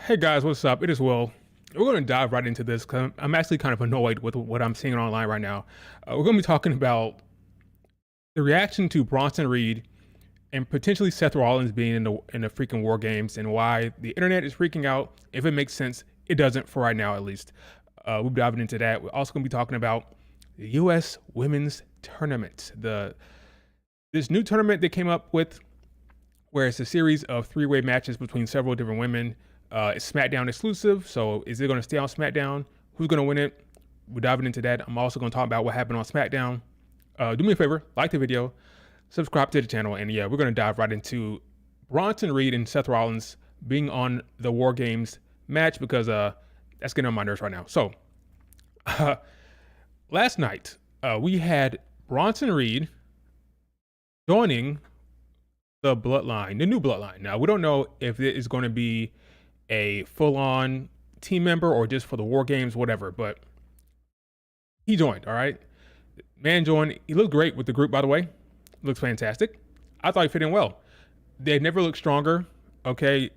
Hey guys, what's up? It is Will. We're going to dive right into this because I'm actually kind of annoyed with what I'm seeing online right now. We're going to be talking about the reaction to Bronson Reed and potentially Seth Rollins being in the freaking War Games and why the internet is freaking out. If it makes sense, it doesn't for right now at least. We'll be diving into that. We're also going to be talking about the U.S. Women's Tournament, this new tournament they came up with, where it's a series of three-way matches between several different women. It's Smackdown exclusive, so is it going to stay on Smackdown? Who's going to win it? We're diving into that. I'm also going to talk about what happened on Smackdown. Do me a favor, like the video, subscribe to the channel, and yeah, we're going to dive right into Bronson Reed and Seth Rollins being on the War Games match because that's getting on my nerves right now. So, last night, we had Bronson Reed joining the Bloodline, the new Bloodline. Now, we don't know if it is going to be a full-on team member or just for the War Games, whatever, but he joined, all right? Man joined. He looked great with the group, by the way. Looks fantastic. I thought he fit in well. They never looked stronger, okay?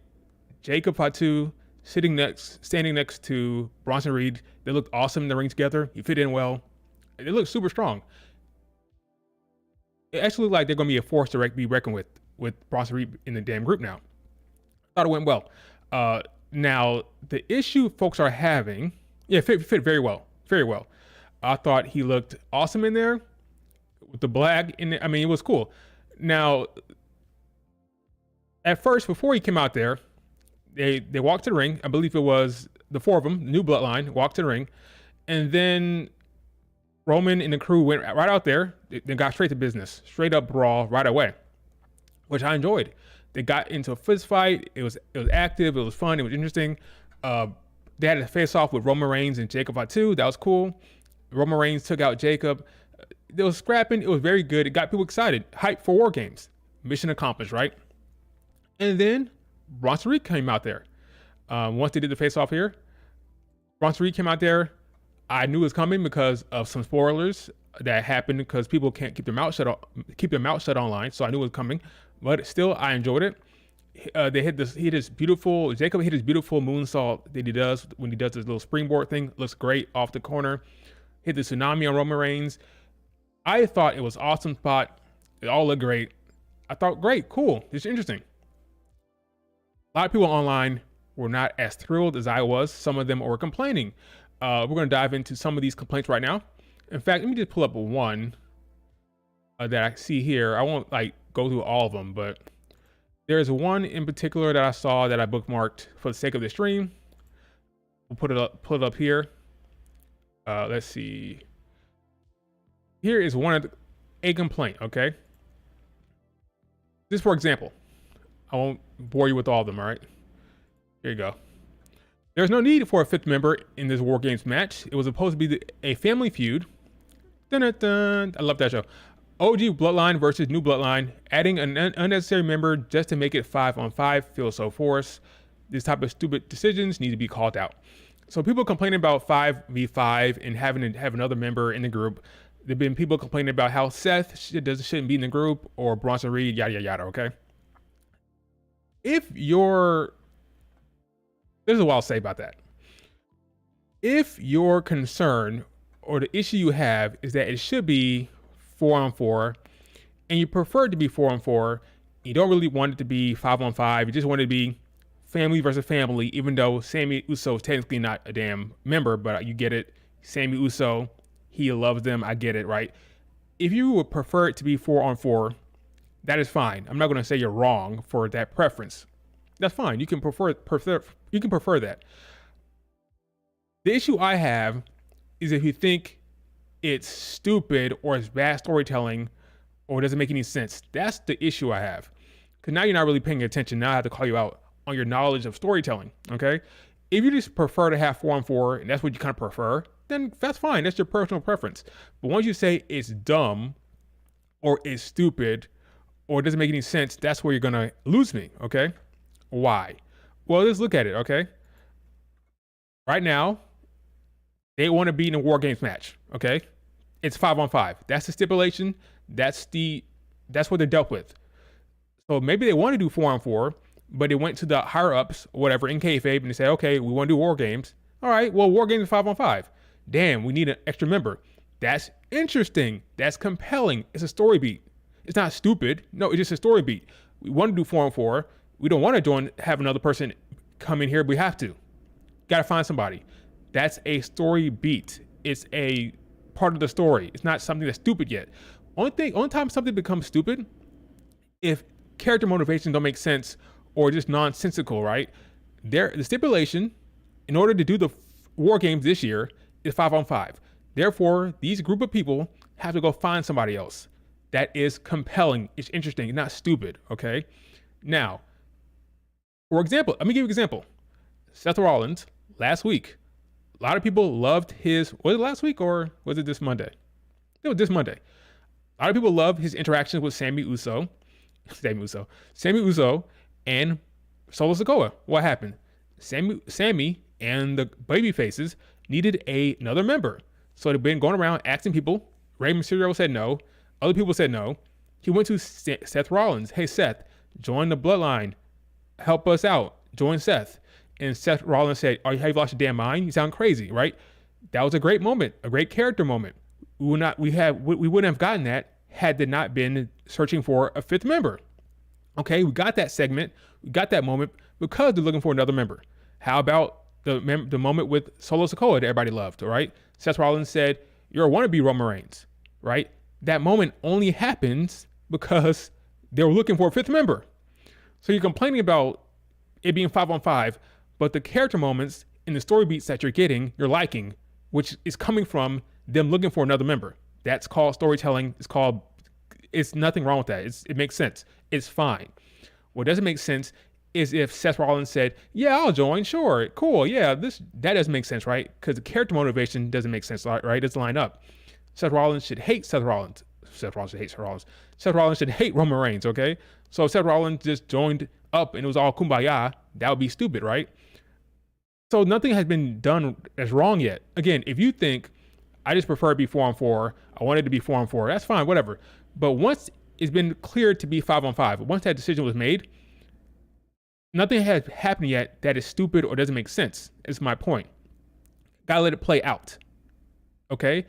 Jacob Fatu standing next to Bronson Reed. They looked awesome in the ring together. He fit in well. They looked super strong. It actually looked like they're going to be a force to be reckoned with Bronson Reed in the damn group now. Thought it went well. Now, the issue folks are having, fit very well, very well. I thought he looked awesome in there with the black in it. I mean, it was cool. Now, at first, before he came out there, they walked to the ring. I believe it was the four of them, new Bloodline, walked to the ring. And then Roman and the crew went right out there. They got straight to business, straight up brawl right away, which I enjoyed. They got into a fist fight. It was active. It was fun. It was interesting. They had a face off with Roman Reigns and Jacob Fatu. That was cool. Roman Reigns took out Jacob. It was scrapping. It was very good. It got people excited. Hype for War Games. Mission accomplished, right? And then Bronson Reed came out there. Once they did the face off here, Bronson Reed came out there. I knew it was coming because of some spoilers that happened because people can't keep their mouth shut online. So I knew it was coming, but still I enjoyed it. Jacob hit his beautiful moonsault that he does when he does this little springboard thing. Looks great off the corner. Hit the tsunami on Roman Reigns. I thought it was awesome spot. It all looked great. I thought great, cool. It's interesting. A lot of people online were not as thrilled as I was. Some of them were complaining. We're going to dive into some of these complaints right now. In fact, let me just pull up one that I see here. I won't go through all of them, but there's one in particular that I saw that I bookmarked for the sake of the stream. We'll put it up here. Let's see. Here is a complaint, okay? Just for example. I won't bore you with all of them, all right? Here you go. There's no need for a fifth member in this War Games match. It was supposed to be a family feud. Dun-dun-dun. I love that show. OG Bloodline versus New Bloodline. Adding an unnecessary member just to make it 5-on-5 feels so forced. This type of stupid decisions need to be called out. So people complaining about 5v5 and having to have another member in the group. There've been people complaining about how Seth shouldn't be in the group or Bronson Reed, yada, yada, yada, okay? This is what I'll say about that. If your concern or the issue you have is that it should be 4-on-4 and you prefer it to be 4-on-4, you don't really want it to be 5-on-5, you just want it to be family versus family, even though Sami Uso is technically not a damn member, but you get it. Sami Uso, he loves them, I get it, right? If you would prefer it to be 4-on-4, that is fine. I'm not going to say you're wrong for that preference. That's fine. You can prefer that. The issue I have is if you think it's stupid or it's bad storytelling or it doesn't make any sense. That's the issue I have. Because now you're not really paying attention. Now I have to call you out on your knowledge of storytelling, okay? If you just prefer to have 4-on-4 and that's what you kind of prefer, then that's fine. That's your personal preference. But once you say it's dumb or it's stupid or it doesn't make any sense, that's where you're going to lose me, okay? Why? Well, let's look at it, okay? Right now, they want to be in a War Games match, okay? It's 5-on-5. That's the stipulation. That's what they're dealt with. So maybe they want to do 4-on-4, but it went to the higher ups, whatever, in kayfabe, and they said, okay, we want to do war games. All right, well, war games is 5-on-5. Damn, we need an extra member. That's interesting. That's compelling. It's a story beat. It's not stupid. No, it's just a story beat. We want to do 4-on-4. We don't want to have another person come in here, but we have to. Got to find somebody. That's a story beat. It's a part of the story. It's not something that's stupid yet. Only time something becomes stupid if character motivations don't make sense or just nonsensical, right? The stipulation, in order to do the war games this year, is 5-on-5. Therefore, these group of people have to go find somebody else. That is compelling. It's interesting. It's not stupid, okay? Now, for example, let me give you an example. Seth Rollins, last week, a lot of people loved was it last week or was it this Monday? It was this Monday. A lot of people loved his interactions with Sami Uso and Solo Sikoa. What happened? Sami and the baby faces needed another member. So they've been going around asking people. Rey Mysterio said no. Other people said no. He went to Seth Rollins. Hey, Seth, join the Bloodline. Help us out. Join Seth. And Seth Rollins said, have you lost your damn mind? You sound crazy, right? That was a great moment, a great character moment. We wouldn't have gotten that had they not been searching for a fifth member. Okay, we got that segment. We got that moment because they're looking for another member. How about the moment with Solo Sikoa that everybody loved, all right? Seth Rollins said, you're a wannabe Roman Reigns, right? That moment only happens because they were looking for a fifth member. So you're complaining about it being 5-on-5, but the character moments in the story beats that you're getting, you're liking, which is coming from them looking for another member. That's called storytelling. It's nothing wrong with that. It makes sense. It's fine. What doesn't make sense is if Seth Rollins said, yeah, I'll join. Sure. Cool. Yeah, that doesn't make sense, right? Because the character motivation doesn't make sense, right? It doesn't line up. Seth Rollins should hate Seth Rollins. Seth Rollins should hate Seth Rollins. Seth Rollins should hate Roman Reigns, okay? So if Seth Rollins just joined up and it was all kumbaya, that would be stupid, right? So nothing has been done as wrong yet. Again, if you think I just prefer to be 4-on-4, I want it to be 4-on-4, that's fine, whatever. But once it's been cleared to be 5-on-5, once that decision was made, nothing has happened yet that is stupid or doesn't make sense, is my point. Gotta let it play out, okay?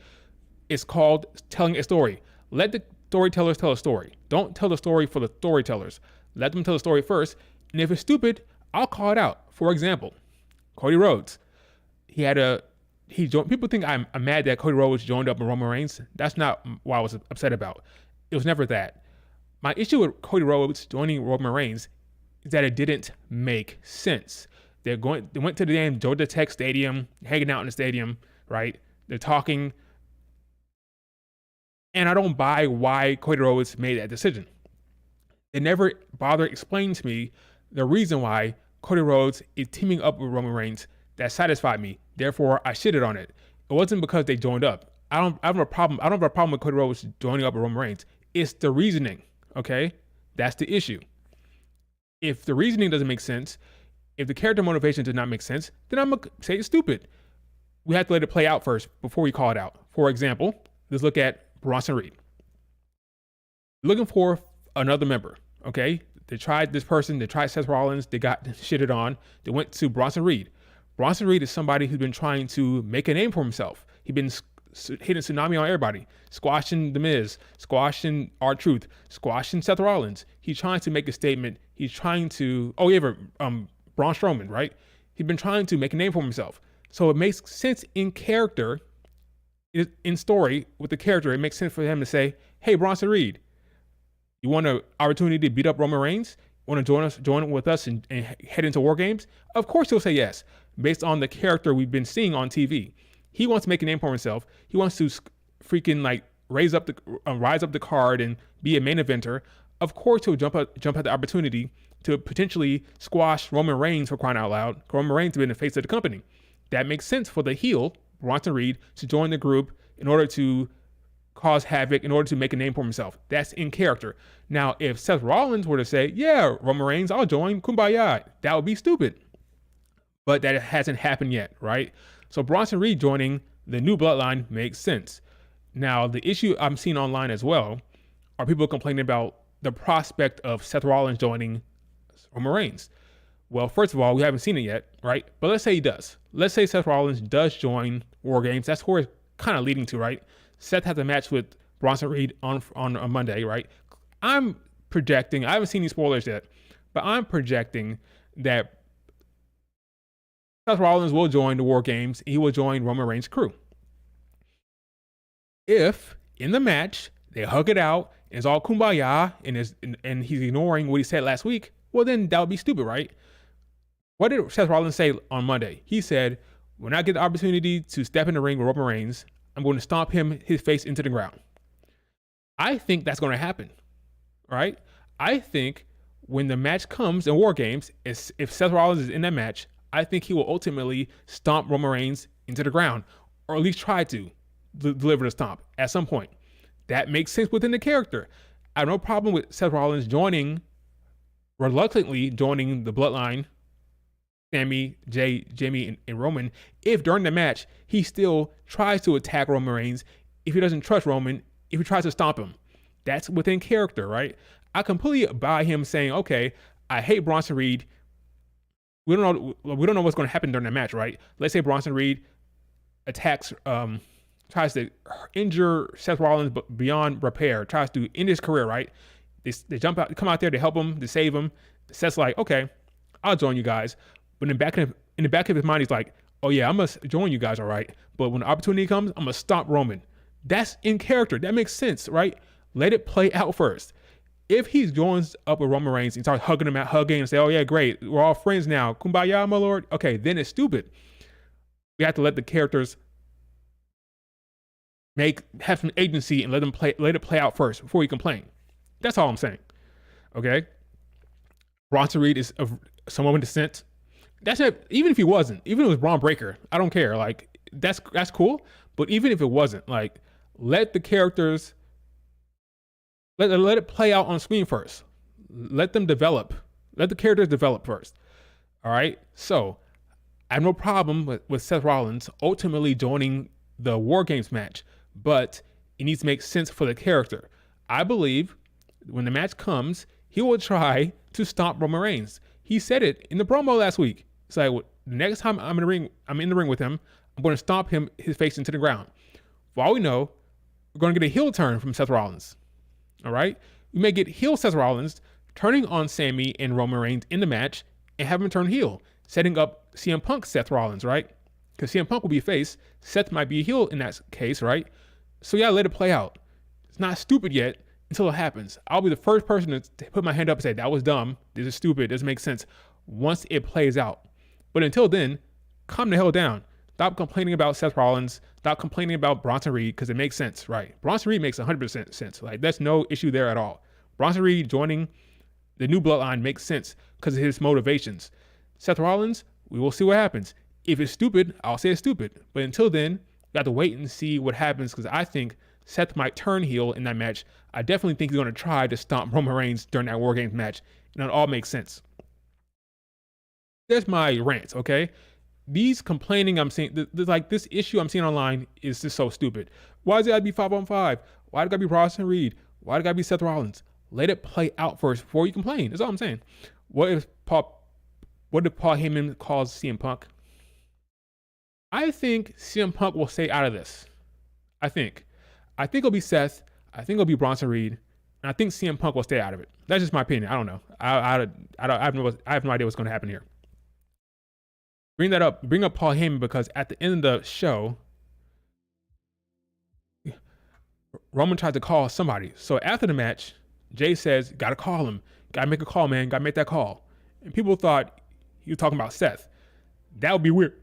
It's called telling a story. Let the storytellers tell a story. Don't tell the story for the storytellers. Let them tell the story first, and if it's stupid, I'll call it out. For example, Cody Rhodes. People think I'm mad that Cody Rhodes joined up with Roman Reigns. That's not what I was upset about. It was never that. My issue with Cody Rhodes joining Roman Reigns is that it didn't make sense. They went to the damn Georgia Tech Stadium, hanging out in the stadium, right? They're talking. And I don't buy why Cody Rhodes made that decision. They never bothered explaining to me the reason why Cody Rhodes is teaming up with Roman Reigns. That satisfied me. Therefore, I shitted on it. It wasn't because they joined up. I don't have a problem with Cody Rhodes joining up with Roman Reigns. It's the reasoning, okay? That's the issue. If the reasoning doesn't make sense, if the character motivation does not make sense, then I'm going to say it's stupid. We have to let it play out first before we call it out. For example, let's look at Bronson Reed. Looking for another member, okay? They tried this person, they tried Seth Rollins, they got shitted on. They went to Bronson Reed. Bronson Reed is somebody who's been trying to make a name for himself. He's been hitting tsunami on everybody, squashing The Miz, squashing R-Truth, squashing Seth Rollins. He's trying to make a statement. He's trying to, Braun Strowman, right? He's been trying to make a name for himself. So it makes sense in character, in story with the character. It makes sense for him to say, hey, Bronson Reed, you want an opportunity to beat up Roman Reigns? Want to join with us and head into War Games? Of course he'll say yes, based on the character we've been seeing on TV. He wants to make a name for himself. He wants to freaking rise up the card and be a main eventer. Of course he'll jump at the opportunity to potentially squash Roman Reigns, for crying out loud. Roman Reigns has been the face of the company. That makes sense for the heel, Bronson Reed, to join the group in order to cause havoc, in order to make a name for himself. That's in character. Now, if Seth Rollins were to say, yeah, Roman Reigns, I'll join, kumbaya, that would be stupid. But that hasn't happened yet, right? So Bronson Reed joining the new Bloodline makes sense. Now, the issue I'm seeing online as well are people complaining about the prospect of Seth Rollins joining Roman Reigns. Well, first of all, we haven't seen it yet, right? But let's say he does. Let's say Seth Rollins does join War Games. That's where it's kind of leading to, right? Seth has a match with Bronson Reed on Monday, right? I'm projecting, I haven't seen any spoilers yet, but I'm projecting that Seth Rollins will join the War Games. He will join Roman Reigns' crew. If in the match they hug it out, it's all kumbaya, and he's ignoring what he said last week, well then that would be stupid, right? What did Seth Rollins say on Monday? He said, when I get the opportunity to step in the ring with Roman Reigns, I'm going to stomp his face into the ground. I think that's going to happen, right? I think when the match comes in War Games, if Seth Rollins is in that match, I think he will ultimately stomp Roman Reigns into the ground, or at least try to deliver the stomp at some point. That makes sense within the character. I have no problem with Seth Rollins reluctantly joining the Bloodline, Sami, Jay, Jimmy, and Roman, if during the match he still tries to attack Roman Reigns, if he doesn't trust Roman, if he tries to stomp him. That's within character, right? I completely buy him saying, okay, I hate Bronson Reed. We don't know what's going to happen during the match, right? Let's say Bronson Reed attacks, tries to injure Seth Rollins but beyond repair, tries to end his career, right? They jump out, come out there to help him, to save him. Seth's like, okay, I'll join you guys. But in the back of his mind, he's like, oh yeah, I must join you guys, all right? But when the opportunity comes, I'm gonna stop Roman. That's in character. That makes sense, right? Let it play out first. If he joins up with Roman Reigns and starts hugging him out, and say, oh yeah, great, we're all friends now, kumbaya, my lord. Okay, then it's stupid. We have to let the characters have some agency and let it play out first before you complain. That's all I'm saying. Okay. Bronson Reed is someone with dissent. That's it. Even if he wasn't, even if it was Braun Breaker, I don't care. Like that's cool. But even if it wasn't, like let the characters let it play out on screen first. Let them develop. Let the characters develop first. All right. So I have no problem with Seth Rollins ultimately joining the War Games match, but it needs to make sense for the character. I believe when the match comes, he will try to stomp Roman Reigns. He said it in the promo last week. It's like, the next time I'm in the ring with him, I'm going to stomp his face into the ground. For all we know, we're going to get a heel turn from Seth Rollins. All right? We may get heel Seth Rollins turning on Sami and Roman Reigns in the match and have him turn heel, setting up CM Punk Seth Rollins, right? Because CM Punk will be a face. Seth might be a heel in that case, right? So yeah, let it play out. It's not stupid yet until it happens. I'll be the first person to put my hand up and say, that was dumb. This is stupid. It doesn't make sense once it plays out. But until then, calm the hell down. Stop complaining about Seth Rollins. Stop complaining about Bronson Reed because it makes sense, right? Bronson Reed makes 100% sense. Like, that's no issue there at all. Bronson Reed joining the new Bloodline makes sense because of his motivations. Seth Rollins, we will see what happens. If it's stupid, I'll say it's stupid. But until then, you have to wait and see what happens because I think Seth might turn heel in that match. I definitely think he's going to try to stomp Roman Reigns during that War Games match. And it all makes sense. There's my rant, okay? These complaining I'm seeing, like this issue I'm seeing online is just so stupid. Why does it gotta be 5-on-5? Why does it gotta be Bronson Reed? Why does it gotta be Seth Rollins? Let it play out first before you complain. That's all I'm saying. What did Paul Heyman call CM Punk? I think CM Punk will stay out of this. I think it'll be Seth. I think it'll be Bronson Reed. And I think CM Punk will stay out of it. That's just my opinion. I don't know. I have no idea what's going to happen here. Bring up Paul Heyman because at the end of the show, Roman tried to call somebody. So after the match, Jay says, gotta call him. Gotta make a call, man. Gotta make that call. And people thought he was talking about Seth. That would be weird.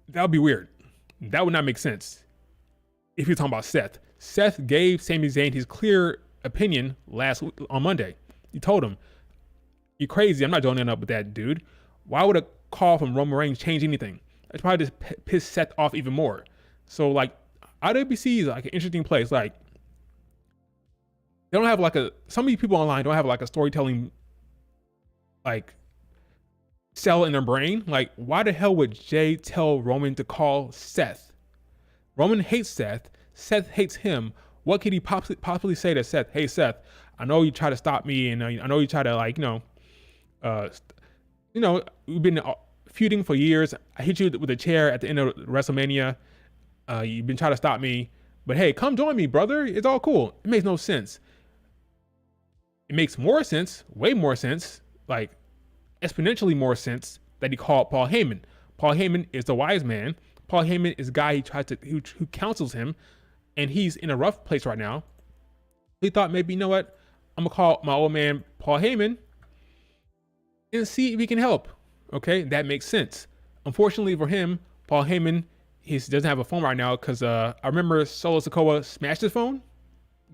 That would not make sense if you're talking about Seth. Seth gave Sami Zayn his clear opinion last week on Monday. He told him, you're crazy. I'm not joining up with that dude. Why would a call from Roman Reigns change anything? It's probably just piss Seth off even more. So like IWC is like an interesting place. Like they don't have some of these people online don't have like a storytelling like cell in their brain. Like why the hell would Jay tell Roman to call Seth? Roman hates Seth. Seth hates him. What could he possibly say to Seth? Hey Seth, I know you try to stop me and I know you try to Uh, we've been feuding for years. I hit you with a chair at the end of WrestleMania. You've been trying to stop me, but hey, come join me, brother. It's all cool. It makes no sense. It makes more sense, way more sense, like exponentially more sense that he called Paul Heyman. Paul Heyman is the wise man. Paul Heyman is a guy who counsels him, and he's in a rough place right now. He thought maybe, you know what? I'm gonna call my old man Paul Heyman and see if he can help. Okay, that makes sense. Unfortunately for him, Paul Heyman he doesn't have a phone right now because I remember Solo Sikoa smashed his phone.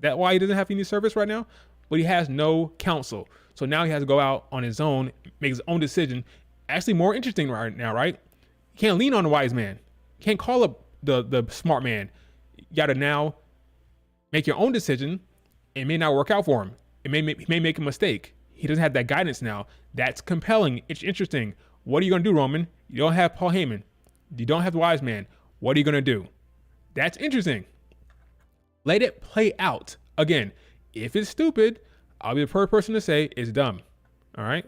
That's why he doesn't have any service right now. But he has no counsel, so now he has to go out on his own, make his own decision. Actually, more interesting right now, right? You can't lean on the wise man. You can't call up the smart man. You got to now make your own decision. It may not work out for him. He may make a mistake. He doesn't have that guidance now. That's compelling. It's interesting. What are you going to do, Roman? You don't have Paul Heyman. You don't have the wise man. What are you going to do? That's interesting. Let it play out. Again, if it's stupid, I'll be the first person to say it's dumb. All right?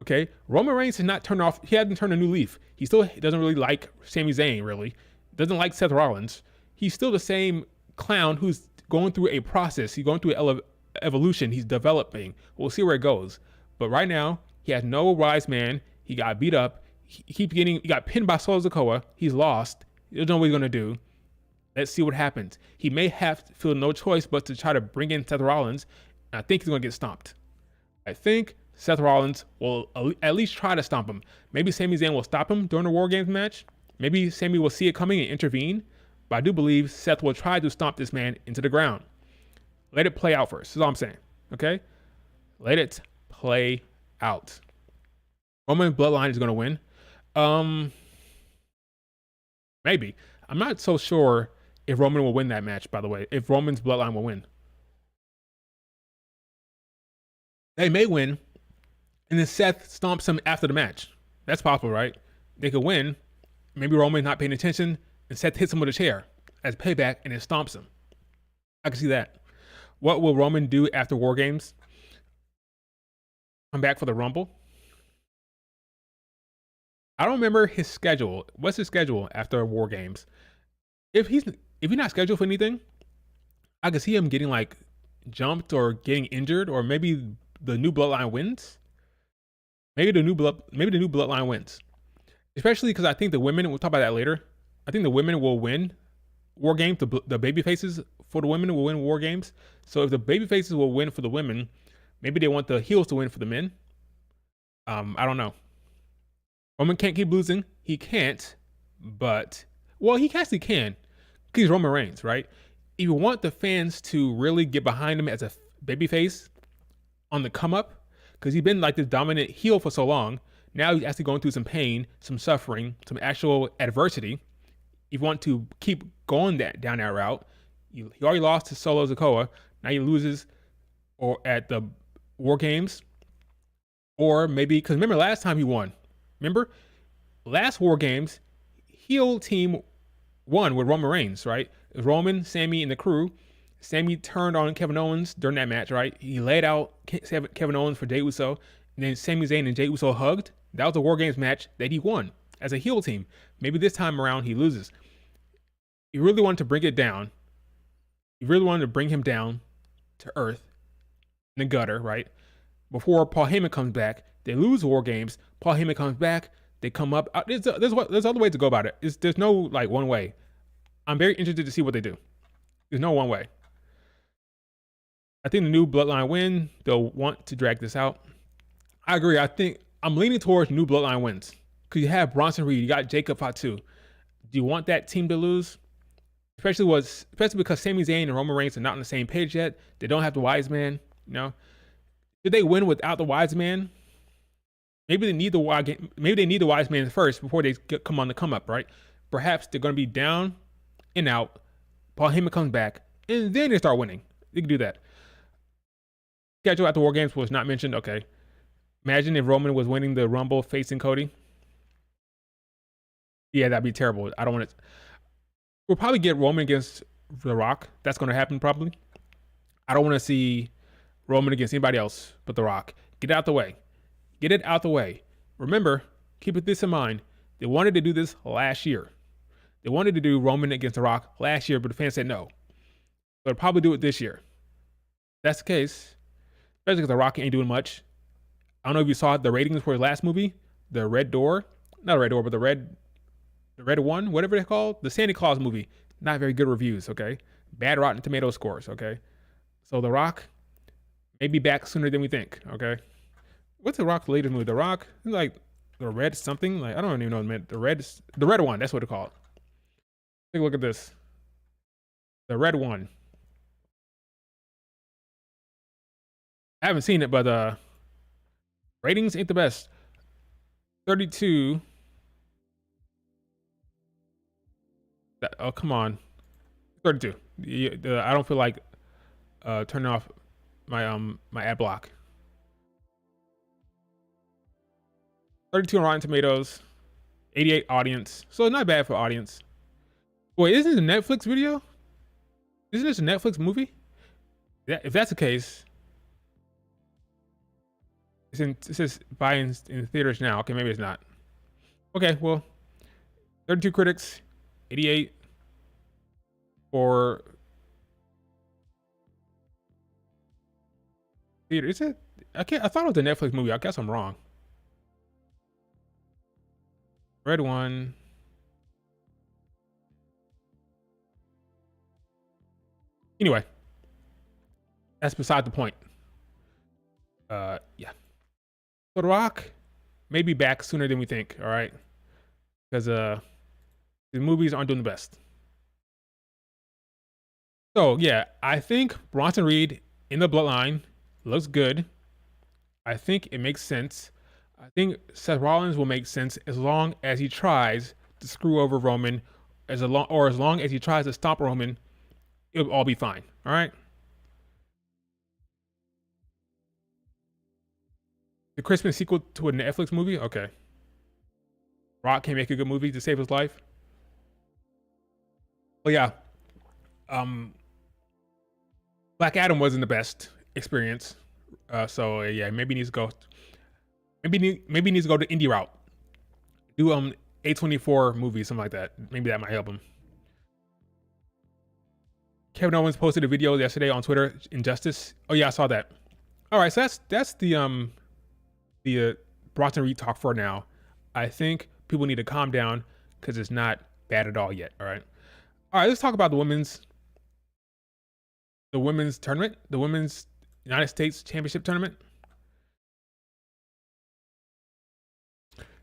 Okay? Roman Reigns has not turned off. He hasn't turned a new leaf. He still doesn't really like Sami Zayn, really. Doesn't like Seth Rollins. He's still the same clown who's going through a process. He's going through an evolution. He's developing. We'll see where it goes. But right now, he has no wise man. He got beat up. He got pinned by Solo Sikoa. He's lost. He doesn't know what he's going to do. Let's see what happens. He may have to feel no choice but to try to bring in Seth Rollins. And I think he's going to get stomped. I think Seth Rollins will at least try to stomp him. Maybe Sami Zayn will stop him during the War Games match. Maybe Sami will see it coming and intervene. But I do believe Seth will try to stomp this man into the ground. Let it play out first. That's all I'm saying. Okay? Let it play out. Roman Bloodline is going to win. Maybe. I'm not so sure if Roman will win that match, by the way. If Roman's Bloodline will win. They may win, and then Seth stomps him after the match. That's possible, right? They could win. Maybe Roman's not paying attention, and Seth hits him with a chair as payback, and then stomps him. I can see that. What will Roman do after War Games? Come back for the Rumble? I don't remember his schedule. What's his schedule after War Games? If he's not scheduled for anything, I could see him getting like jumped or getting injured, or maybe the new Bloodline wins. Maybe the new Bloodline wins. Especially because I think the women. We'll talk about that later. I think the women will win War Games. The baby faces for the women will win War Games. So if the baby faces will win for the women, maybe they want the heels to win for the men. I don't know. Roman can't keep losing. He can't, but well, he actually can, because he's Roman Reigns, right? If you want the fans to really get behind him as a babyface on the come up, because he's been like this dominant heel for so long, now he's actually going through some pain, some suffering, some actual adversity. If you want to keep going down that route, he already lost to Solo Sikoa. Now he loses or at the War Games, or maybe because remember last time he won. Remember, last War Games, heel team won with Roman Reigns, right? It was Roman, Sami, and the crew. Sami turned on Kevin Owens during that match, right? He laid out Kevin Owens for Jey Uso, and then Sami Zayn and Jey Uso hugged. That was a War Games match that he won as a heel team. Maybe this time around he loses. He really wanted to bring it down. He really wanted to bring him down to earth, in the gutter, right? Before Paul Heyman comes back, they lose War Games. Paul Heyman comes back. They come up. There's other ways to go about it. There's no like one way. I'm very interested to see what they do. There's no one way. I think the new Bloodline win. They'll want to drag this out. I agree. I think I'm leaning towards new Bloodline wins because you have Bronson Reed. You got Jacob Fatu. Do you want that team to lose? Especially because Sami Zayn and Roman Reigns are not on the same page yet. They don't have the wise man. You know, did they win without the wise man? Maybe they need the wise man first before they come on the come up, right? Perhaps they're going to be down and out. Paul Heyman comes back, and then they start winning. They can do that. Schedule after War Games was not mentioned. Okay. Imagine if Roman was winning the Rumble facing Cody. Yeah, that'd be terrible. I don't want it. We'll probably get Roman against The Rock. That's going to happen probably. I don't want to see Roman against anybody else but The Rock. Get it out the way. Get it out the way. Remember, keep this in mind. They wanted to do this last year. They wanted to do Roman against The Rock last year, but the fans said no. They'll probably do it this year. If that's the case, especially because The Rock ain't doing much. I don't know if you saw the ratings for his last movie, The Red Door. Not a Red Door, but the Red One, whatever they call the Santa Claus movie. Not very good reviews, okay? Bad Rotten Tomato scores, okay? So The Rock may be back sooner than we think, okay? What's The Rock's latest movie? The Rock, like the Red something? Like I don't even know what it meant. The Red One, that's what it's called. Take a look at this. The Red One. I haven't seen it, but ratings ain't the best. 32. Oh, come on. 32. I don't feel like turning off my my ad block. 32 on Rotten Tomatoes. 88 audience. So not bad for audience. Wait, isn't this a Netflix video? Isn't this a Netflix movie? Yeah, if that's the case, it says buying in theaters now. Okay, maybe it's not. Okay, well, 32 critics, 88 for theater. Is it? I thought it was a Netflix movie. I guess I'm wrong. Red One. Anyway, that's beside the point. Yeah. So The Rock may be back sooner than we think. All right, because the movies aren't doing the best. So yeah, I think Bronson Reed in the Bloodline looks good. I think it makes sense. I think Seth Rollins will make sense as long as he tries to screw over Roman, as long as he tries to stop Roman, it'll all be fine. All right. The Christmas sequel to a Netflix movie? Okay. Rock can make a good movie to save his life. Well, yeah. Black Adam wasn't the best experience. So yeah, maybe he needs to go. Maybe he needs to go the indie route. Do A24 movies, something like that. Maybe that might help him. Kevin Owens posted a video yesterday on Twitter. Injustice. Oh yeah, I saw that. All right, so that's the Bronson Reed talk for now. I think people need to calm down because it's not bad at all yet. All right, let's talk about the women's tournament, the women's United States Championship tournament.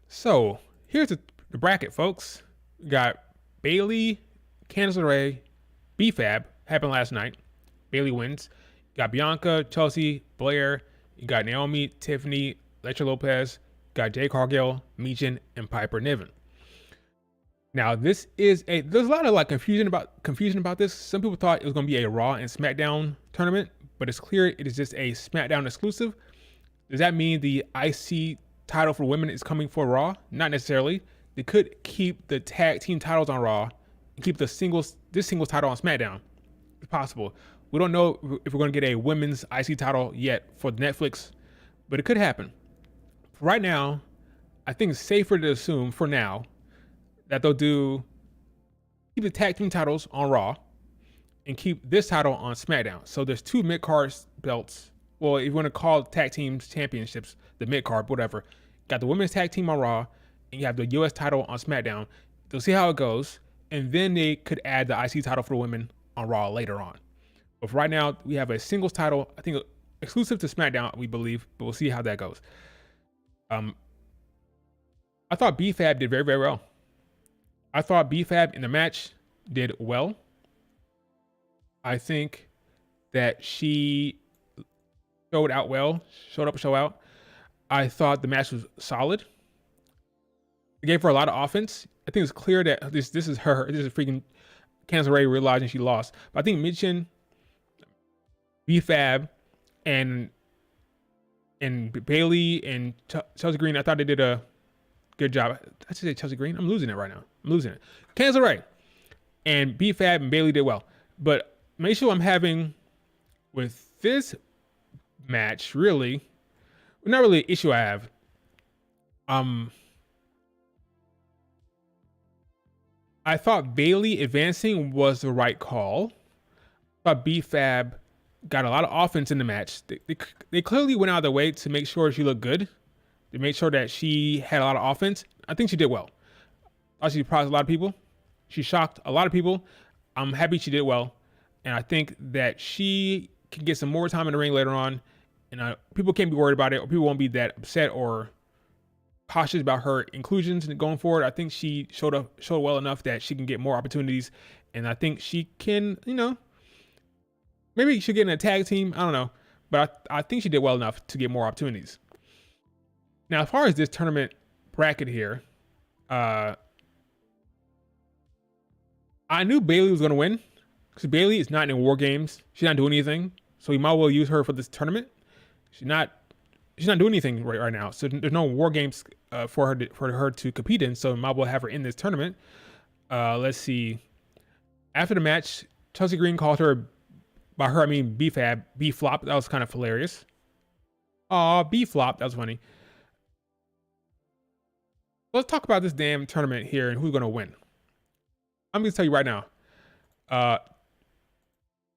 So here's the bracket, folks. We got Bayley, Candice LeRae, BFAB happened last night. Bayley wins. You got Bianca, Chelsea, Blair. You got Naomi, Tiffany, Letra Lopez. Got Jay Cargill, Michin, and Piper Niven. Now there's a lot of confusion about this. Some people thought it was going to be a Raw and SmackDown tournament, but it's clear it is just a SmackDown exclusive. Does that mean the IC title for women is coming for Raw? Not necessarily. They could keep the tag team titles on Raw and keep this singles title on SmackDown. It's possible. We don't know if we're going to get a women's IC title yet for Netflix, but it could happen. For right now, I think it's safer to assume for now that they'll keep the tag team titles on Raw and keep this title on SmackDown. So there's two mid-card belts. Well, if you want to call tag teams championships, the mid-card, whatever. Got the women's tag team on Raw, and you have the U.S. title on SmackDown. They'll see how it goes, and then they could add the IC title for the women on Raw later on. But for right now, we have a singles title, I think exclusive to SmackDown, we believe, but we'll see how that goes. I thought BFAB did very, very well. I thought BFAB in the match did well. I think that she showed up, show out. I thought the match was solid. It gave her a lot of offense. I think it's clear that this is freaking Candice LeRae realizing she lost. But I think Michin, BFAB, and Bayley and Chelsea Green, I thought they did a good job. I should say Chelsea Green. I'm losing it right now. Candice LeRae and BFAB and Bayley did well. But the issue I'm having with this match, really. Not really an issue I have. I thought Bailey advancing was the right call. I thought B-Fab got a lot of offense in the match. They clearly went out of their way to make sure she looked good. To make sure that she had a lot of offense. I think she did well. I she surprised a lot of people. She shocked a lot of people. I'm happy she did well. And I think that she can get some more time in the ring later on. And people can't be worried about it, or people won't be that upset or cautious about her inclusions going forward. I think she showed well enough that she can get more opportunities. And I think she can, maybe she get in a tag team. I don't know. But I think she did well enough to get more opportunities. Now, as far as this tournament bracket here, I knew Bailey was going to win because Bailey is not in War Games. She's not doing anything. So we might well use her for this tournament. She's not doing anything right now. So there's no War Games for her to compete in. So we might well have her in this tournament. Let's see. After the match, Chelsea Green called her, by her I mean B-Fab, B-Flop. That was kind of hilarious. Aw, B-Flop. That was funny. Let's talk about this damn tournament here and who's going to win. I'm going to tell you right now.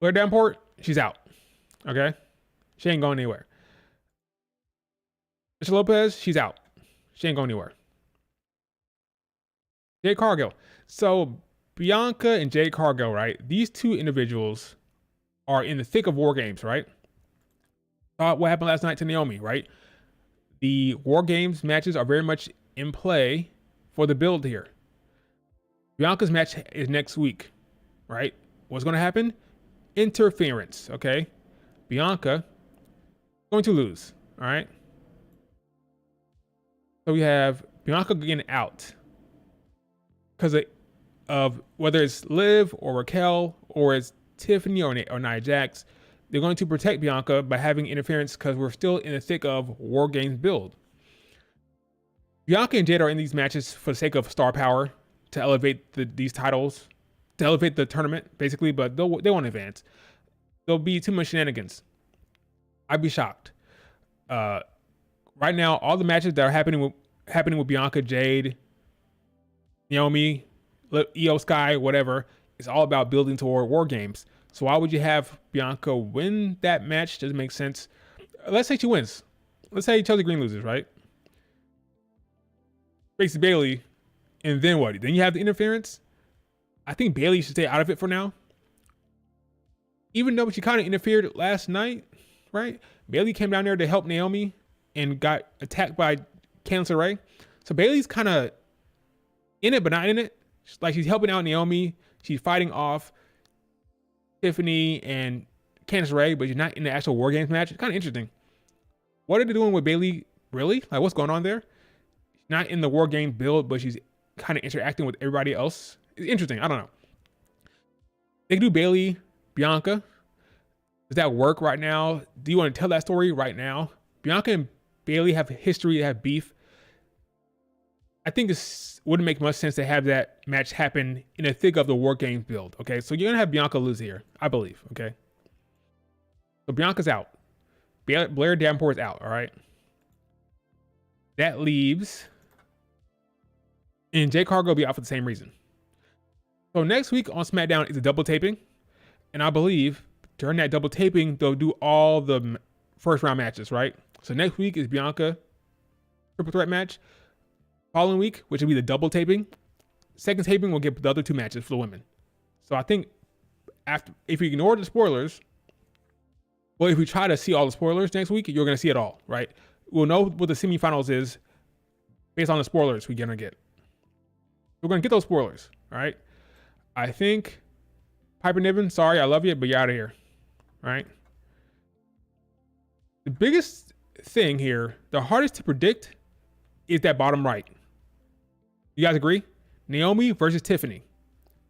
Blair Davenport, she's out. Okay? She ain't going anywhere. Misha Lopez, she's out. She ain't going anywhere. Jade Cargill. So Bianca and Jade Cargill, right? These two individuals are in the thick of War Games, right? What happened last night to Naomi, right? The War Games matches are very much in play for the build here. Bianca's match is next week, right? What's going to happen? Interference, okay? Bianca going to lose, all right? So we have Bianca getting out because of whether it's Liv or Raquel or it's Tiffany or Nia Jax. They're going to protect Bianca by having interference because we're still in the thick of War Games build. Bianca and Jade are in these matches for the sake of star power to elevate these titles, to elevate the tournament, basically, but they won't advance. There'll be too much shenanigans. I'd be shocked. Right now, all the matches that are happening with Bianca, Jade, Naomi, Io Sky, whatever, it's all about building toward War Games. So why would you have Bianca win that match? Doesn't make sense. Let's say she wins. Let's say Chelsea Green loses, right? Faces Bailey, and then what? Then you have the interference. I think Bailey should stay out of it for now. Even though she kind of interfered last night, right? Bailey came down there to help Naomi and got attacked by Candice LeRae. So Bailey's kind of in it, but not in it. Like she's helping out Naomi. She's fighting off Tiffany and Candice LeRae, but she's not in the actual War Games match. It's kind of interesting. What are they doing with Bailey? Really? Like what's going on there? Not in the War Game build, but she's kind of interacting with everybody else. It's interesting. I don't know. They can do Bailey, Bianca. Does that work right now? Do you want to tell that story right now? Bianca and Bailey have history, have beef. I think this wouldn't make much sense to have that match happen in the thick of the War Games build. Okay, so you're going to have Bianca lose here, I believe. Okay. So Bianca's out. Blair Davenport's out, all right? That leaves... and Jade Cargill will be out for the same reason. So next week on SmackDown is a double taping. And I believe during that double taping, they'll do all the first round matches, right? So next week is Bianca triple threat match. Following week, which will be the double taping. Second taping will get the other two matches for the women. So I think if you ignore the spoilers, well, if we try to see all the spoilers next week, you're going to see it all, right? We'll know what the semifinals is based on the spoilers we're going to get. We're going to get those spoilers, all right? I think Piper Niven, sorry, I love you, but you're out of here, all right? The biggest thing here, the hardest to predict, is that bottom right. You guys agree? Naomi versus Tiffany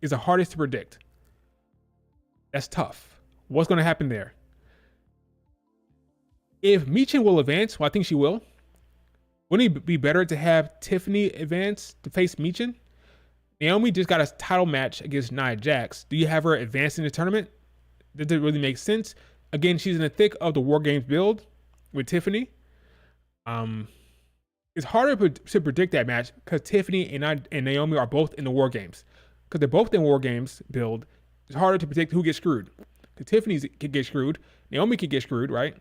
is the hardest to predict. That's tough. What's going to happen there? If Michin will advance, well, I think she will. Wouldn't it be better to have Tiffany advance to face Michin? Naomi just got a title match against Nia Jax. Do you have her advance in the tournament? Does it really make sense? Again, she's in the thick of the War Games build with Tiffany. It's harder to predict that match because Tiffany and Naomi are both in the War Games. Because they're both in War Games build, it's harder to predict who gets screwed. Because Tiffany could get screwed, Naomi could get screwed, right?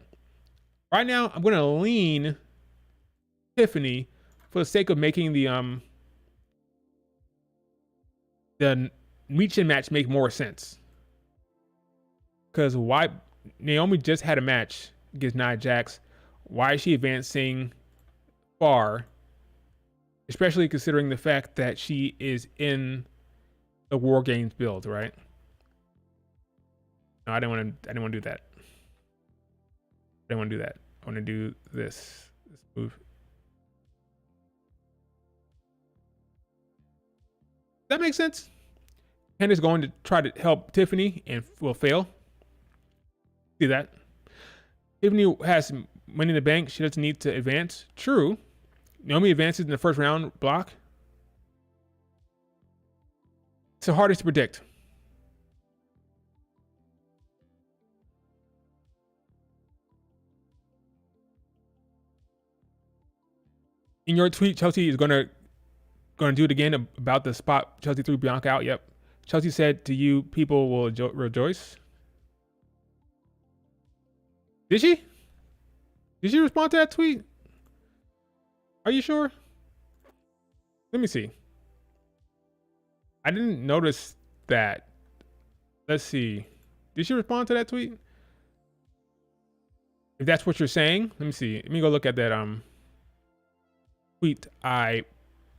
Right now, I'm gonna lean Tiffany for the sake of making the Michin match make more sense. Because why Naomi just had a match against Nia Jax. Why is she advancing far? Especially considering the fact that she is in the War Games build, right? No, I didn't want to do that. I didn't want to do that. I want to do this move. That makes sense. Candace going to try to help Tiffany and will fail. See that? Tiffany has money in the bank. She doesn't need to advance. True. Naomi advances in the first round block. It's the hardest to predict. In your tweet, Chelsea is gonna do it again about the spot Chelsea threw Bianca out. Yep. Chelsea said to you, people will rejoice. Did she? Did she respond to that tweet? Are you sure? Let me see. I didn't notice that. Let's see. Did she respond to that tweet? If that's what you're saying, let me see. Let me go look at that tweet I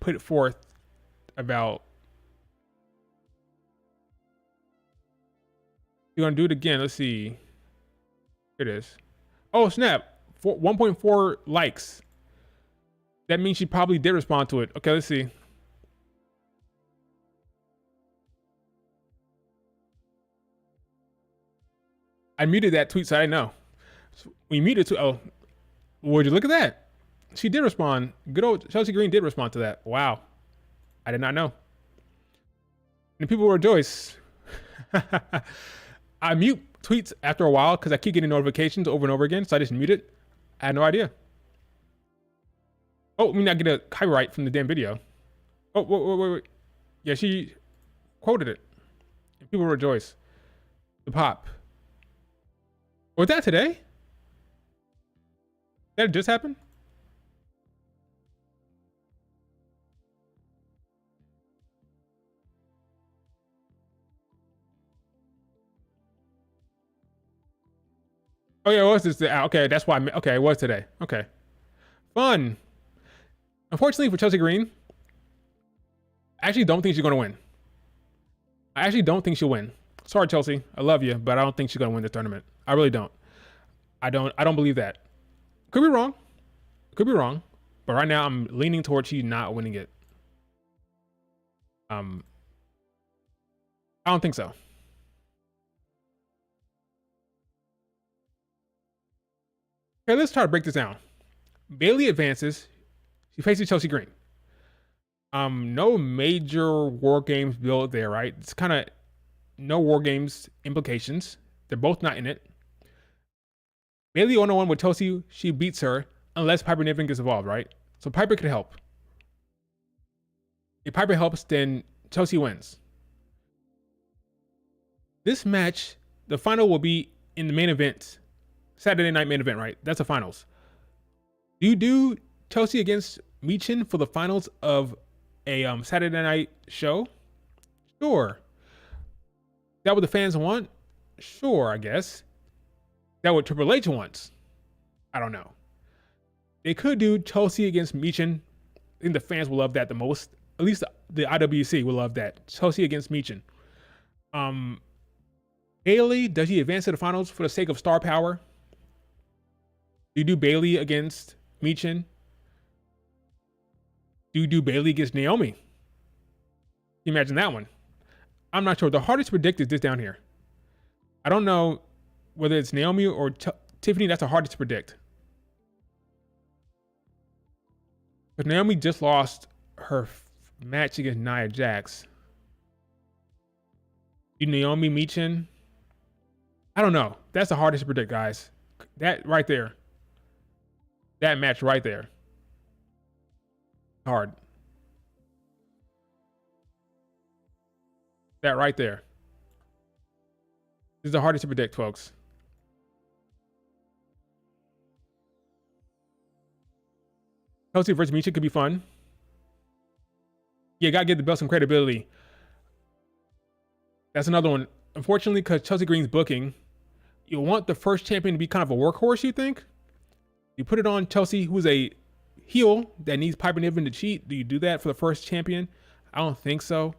put forth about. You're gonna do it again. Let's see. Here it is. Oh snap! 1.4 likes. That means she probably did respond to it. Okay, let's see. I muted that tweet, so I didn't know. So we muted to. Oh, would you look at that? She did respond. Good old Chelsea Green did respond to that. Wow, I did not know. And people rejoice. I mute tweets after a while because I keep getting notifications over and over again, so I just mute it. I had no idea. Oh, let me not get a copyright from the damn video. Oh, wait. Yeah, she quoted it. And people rejoice. The pop. Was that today? That just happened? Oh yeah, it was this. Okay, that's why. Okay, it was today. Okay, fun. Unfortunately for Chelsea Green, I actually don't think she's gonna win. I actually don't think she'll win. Sorry, Chelsea. I love you, but I don't think she's gonna win the tournament. I really don't. I don't believe that. Could be wrong. Could be wrong. But right now, I'm leaning towards she not winning it. I don't think so. Okay, let's try to break this down. Bayley advances. She faces Chelsea Green. No major War Games build there, right? It's kind of no War Games implications. They're both not in it. Bayley 1-on-1 with Chelsea, she beats her unless Piper Niven gets involved, right? So Piper could help. If Piper helps, then Chelsea wins. This match, the final will be in the main event. Saturday night main event, right? That's the finals. Do you do Chelsea against Michin for the finals of a Saturday night show? Sure. That what the fans want? Sure, I guess. That what Triple H wants? I don't know. They could do Chelsea against Michin. I think the fans will love that the most. At least the IWC will love that. Chelsea against Michin. Bayley, does she advance to the finals for the sake of star power? Do you do Bayley against Michin? Do you do Bayley against Naomi? Can you imagine that one? I'm not sure. The hardest to predict is this down here. I don't know whether it's Naomi or Tiffany. That's the hardest to predict. But Naomi just lost her match against Nia Jax. Do Naomi Michin? I don't know. That's the hardest to predict, guys. That right there. That match right there. Hard. That right there. This is the hardest to predict, folks. Chelsea versus Micha could be fun. Yeah, gotta give the belt some credibility. That's another one. Unfortunately, because Chelsea Green's booking, you want the first champion to be kind of a workhorse, you think? You put it on Chelsea, who's a heel that needs Piper Niven to cheat. Do you do that for the first champion? I don't think so.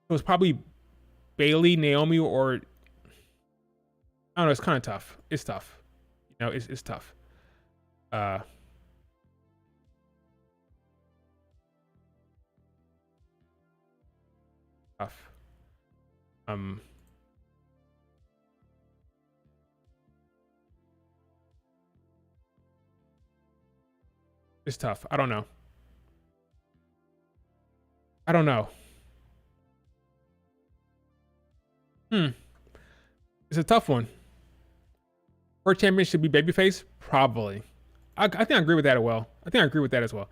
It was probably Bayley, Naomi, or I don't know. It's kind of tough. It's tough. You know, it's tough. Tough. It's tough. I don't know. I don't know. It's a tough one. First champion should be babyface? Probably. I think I agree with that as well. I think I agree with that as well.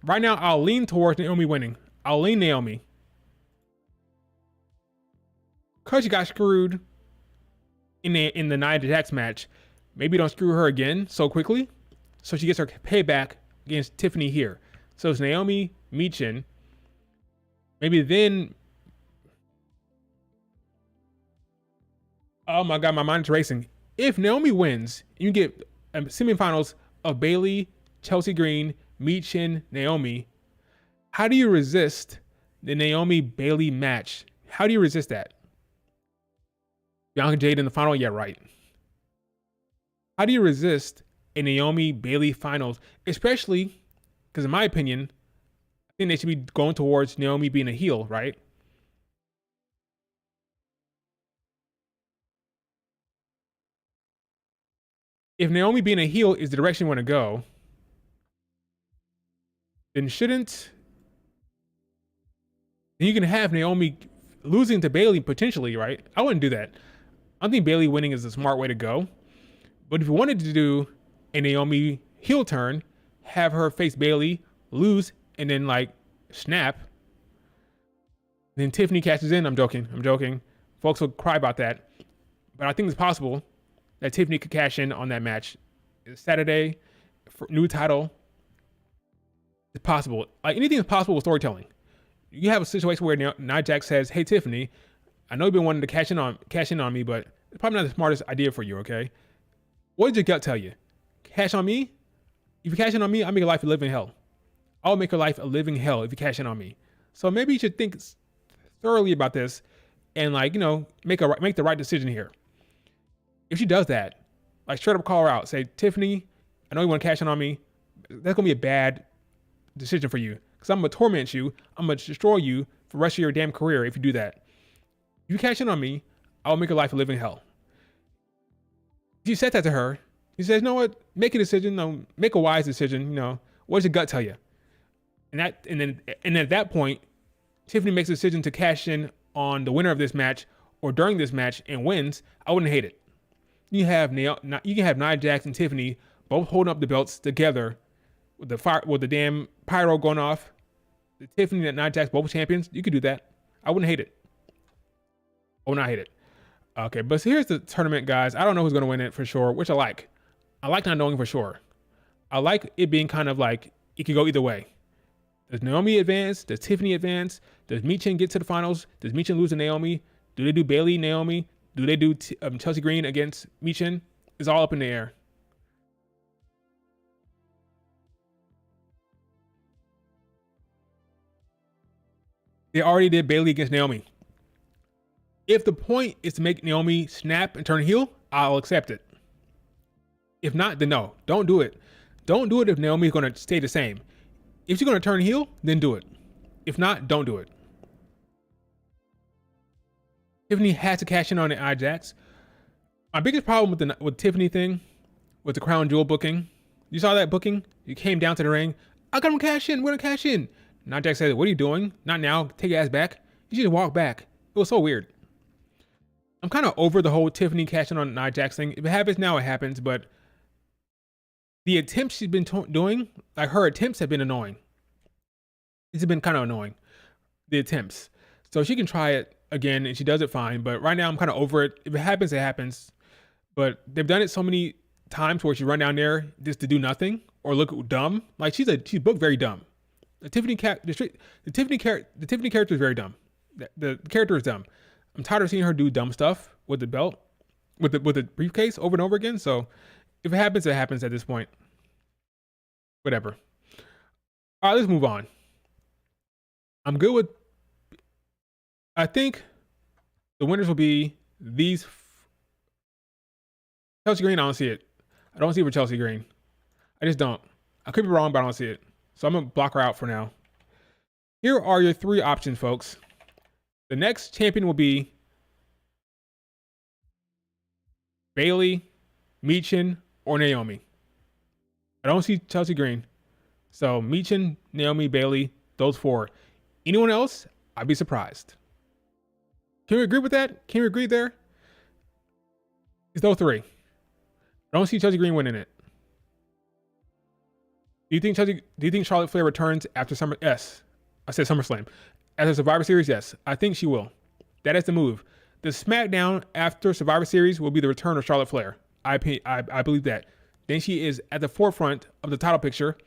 Right now, I'll lean towards Naomi winning. I'll lean Naomi. Because she got screwed in the Nia Jax match, maybe don't screw her again so quickly. So she gets her payback against Tiffany here. So it's Naomi, Michin. Maybe then... Oh my God, my mind's racing. If Naomi wins, you get semifinals of Bayley, Chelsea Green, Michin, Naomi. How do you resist the Naomi-Bayley match? How do you resist that? Bianca Jade in the final? Yeah, right. How do you resist a Naomi-Bayley finals? Especially because in my opinion, I think they should be going towards Naomi being a heel, right? If Naomi being a heel is the direction you want to go, then you can have Naomi losing to Bayley potentially, right? I wouldn't do that. I don't think Bayley winning is a smart way to go. But if you wanted to do a Naomi heel turn, have her face Bayley, lose, and then like snap, then Tiffany cashes in. I'm joking. Folks will cry about that. But I think it's possible that Tiffany could cash in on that match. It's Saturday, for new title. It's possible. Like anything is possible with storytelling. You have a situation where Nia Jax says, "Hey Tiffany, I know you've been wanting to cash in on me, but it's probably not the smartest idea for you. Okay, what did your gut tell you? Cash on me? If you cash in on me, I'll make your life a living hell. I'll make your life a living hell if you cash in on me. So maybe you should think thoroughly about this and like make the right decision here. If she does that, like straight up call her out, say, Tiffany, I know you want to cash in on me. That's gonna be a bad decision for you because I'm gonna torment you. I'm gonna destroy you for the rest of your damn career if you do that. If you cash in on me, I'll make your life a living hell." If you said that to her, he says, "You know what? Make a decision. Make a wise decision. What does your gut tell you?" And at that point, Tiffany makes a decision to cash in on the winner of this match or during this match and wins. I wouldn't hate it. You can have Nia Jax and Tiffany both holding up the belts together with the damn pyro going off. The Tiffany and Nia Jax both champions. You could do that. I wouldn't hate it. I would not hate it. Okay, but so here's the tournament, guys. I don't know who's gonna win it for sure, which I like. I like not knowing for sure. I like it being kind of like it could go either way. Does Naomi advance? Does Tiffany advance? Does Michin get to the finals? Does Michin lose to Naomi? Do they do Bayley, Naomi? Do they do Chelsea Green against Michin? It's all up in the air. They already did Bayley against Naomi. If the point is to make Naomi snap and turn heel, I'll accept it. If not, then no. Don't do it. Don't do it if Naomi's going to stay the same. If she's going to turn heel, then do it. If not, don't do it. Tiffany has to cash in on the Nia Jax. My biggest problem with Tiffany thing was the Crown Jewel booking. You saw that booking? You came down to the ring. I got him cash in. We're going to cash in. Nia Jax said, "What are you doing? Not now. Take your ass back." You should walk back. It was so weird. I'm kind of over the whole Tiffany catching on Nia Jax thing. If it happens now, it happens. But the attempts she's been doing, like her attempts have been annoying. It's been kind of annoying, the attempts. So she can try it again and she does it fine. But right now I'm kind of over it. If it happens, it happens. But they've done it so many times where she run down there just to do nothing or look dumb. Like she's booked very dumb. The Tiffany character is very dumb. The character is dumb. I'm tired of seeing her do dumb stuff with the belt, with the briefcase over and over again. So if it happens, it happens at this point. Whatever. All right, let's move on. I'm good with. I think the winners will be these. Chelsea Green, I don't see it. I don't see it for Chelsea Green. I just don't. I could be wrong, but I don't see it. So I'm going to block her out for now. Here are your 3 options, folks. The next champion will be Bayley, Michin, or Naomi. I don't see Chelsea Green. So Michin, Naomi, Bayley, those 4. Anyone else, I'd be surprised. Can we agree with that? Can we agree there? It's those 3. I don't see Chelsea Green winning it. Do you think Charlotte Flair returns after Summer? Yes. I said SummerSlam. After Survivor Series, yes. I think she will. That is the move. The SmackDown after Survivor Series will be the return of Charlotte Flair. I believe that. Then she is at the forefront of the title picture.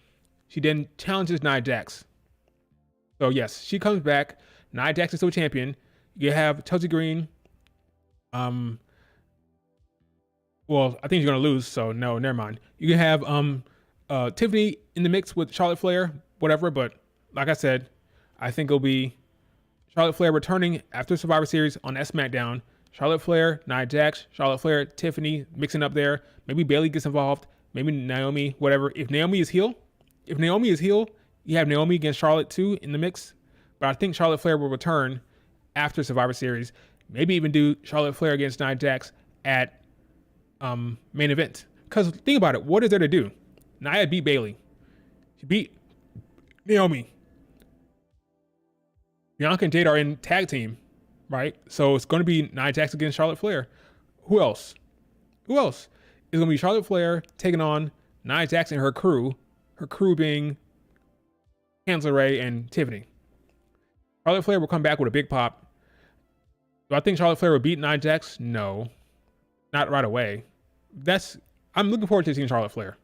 She then challenges Nia Jax. So yes, she comes back. Nia Jax is still champion. You have Chelsea Green. Well, I think she's gonna lose, so no, never mind. You can have Tiffany in the mix with Charlotte Flair, whatever. But like I said, I think it'll be Charlotte Flair returning after Survivor Series on that SmackDown. Charlotte Flair, Nia Jax, Charlotte Flair, Tiffany mixing up there. Maybe Bayley gets involved. Maybe Naomi, whatever. If Naomi is heel, you have Naomi against Charlotte too in the mix. But I think Charlotte Flair will return after Survivor Series. Maybe even do Charlotte Flair against Nia Jax at main event. Because think about it, what is there to do? Nia beat Bayley. She beat Naomi. Bianca and Jade are in tag team, right? So it's going to be Nia Jax against Charlotte Flair. Who else? It's going to be Charlotte Flair taking on Nia Jax and her crew. Her crew being Candice LeRae and Tiffany. Charlotte Flair will come back with a big pop. Do I think Charlotte Flair will beat Nia Jax? No. Not right away. I'm looking forward to seeing Charlotte Flair.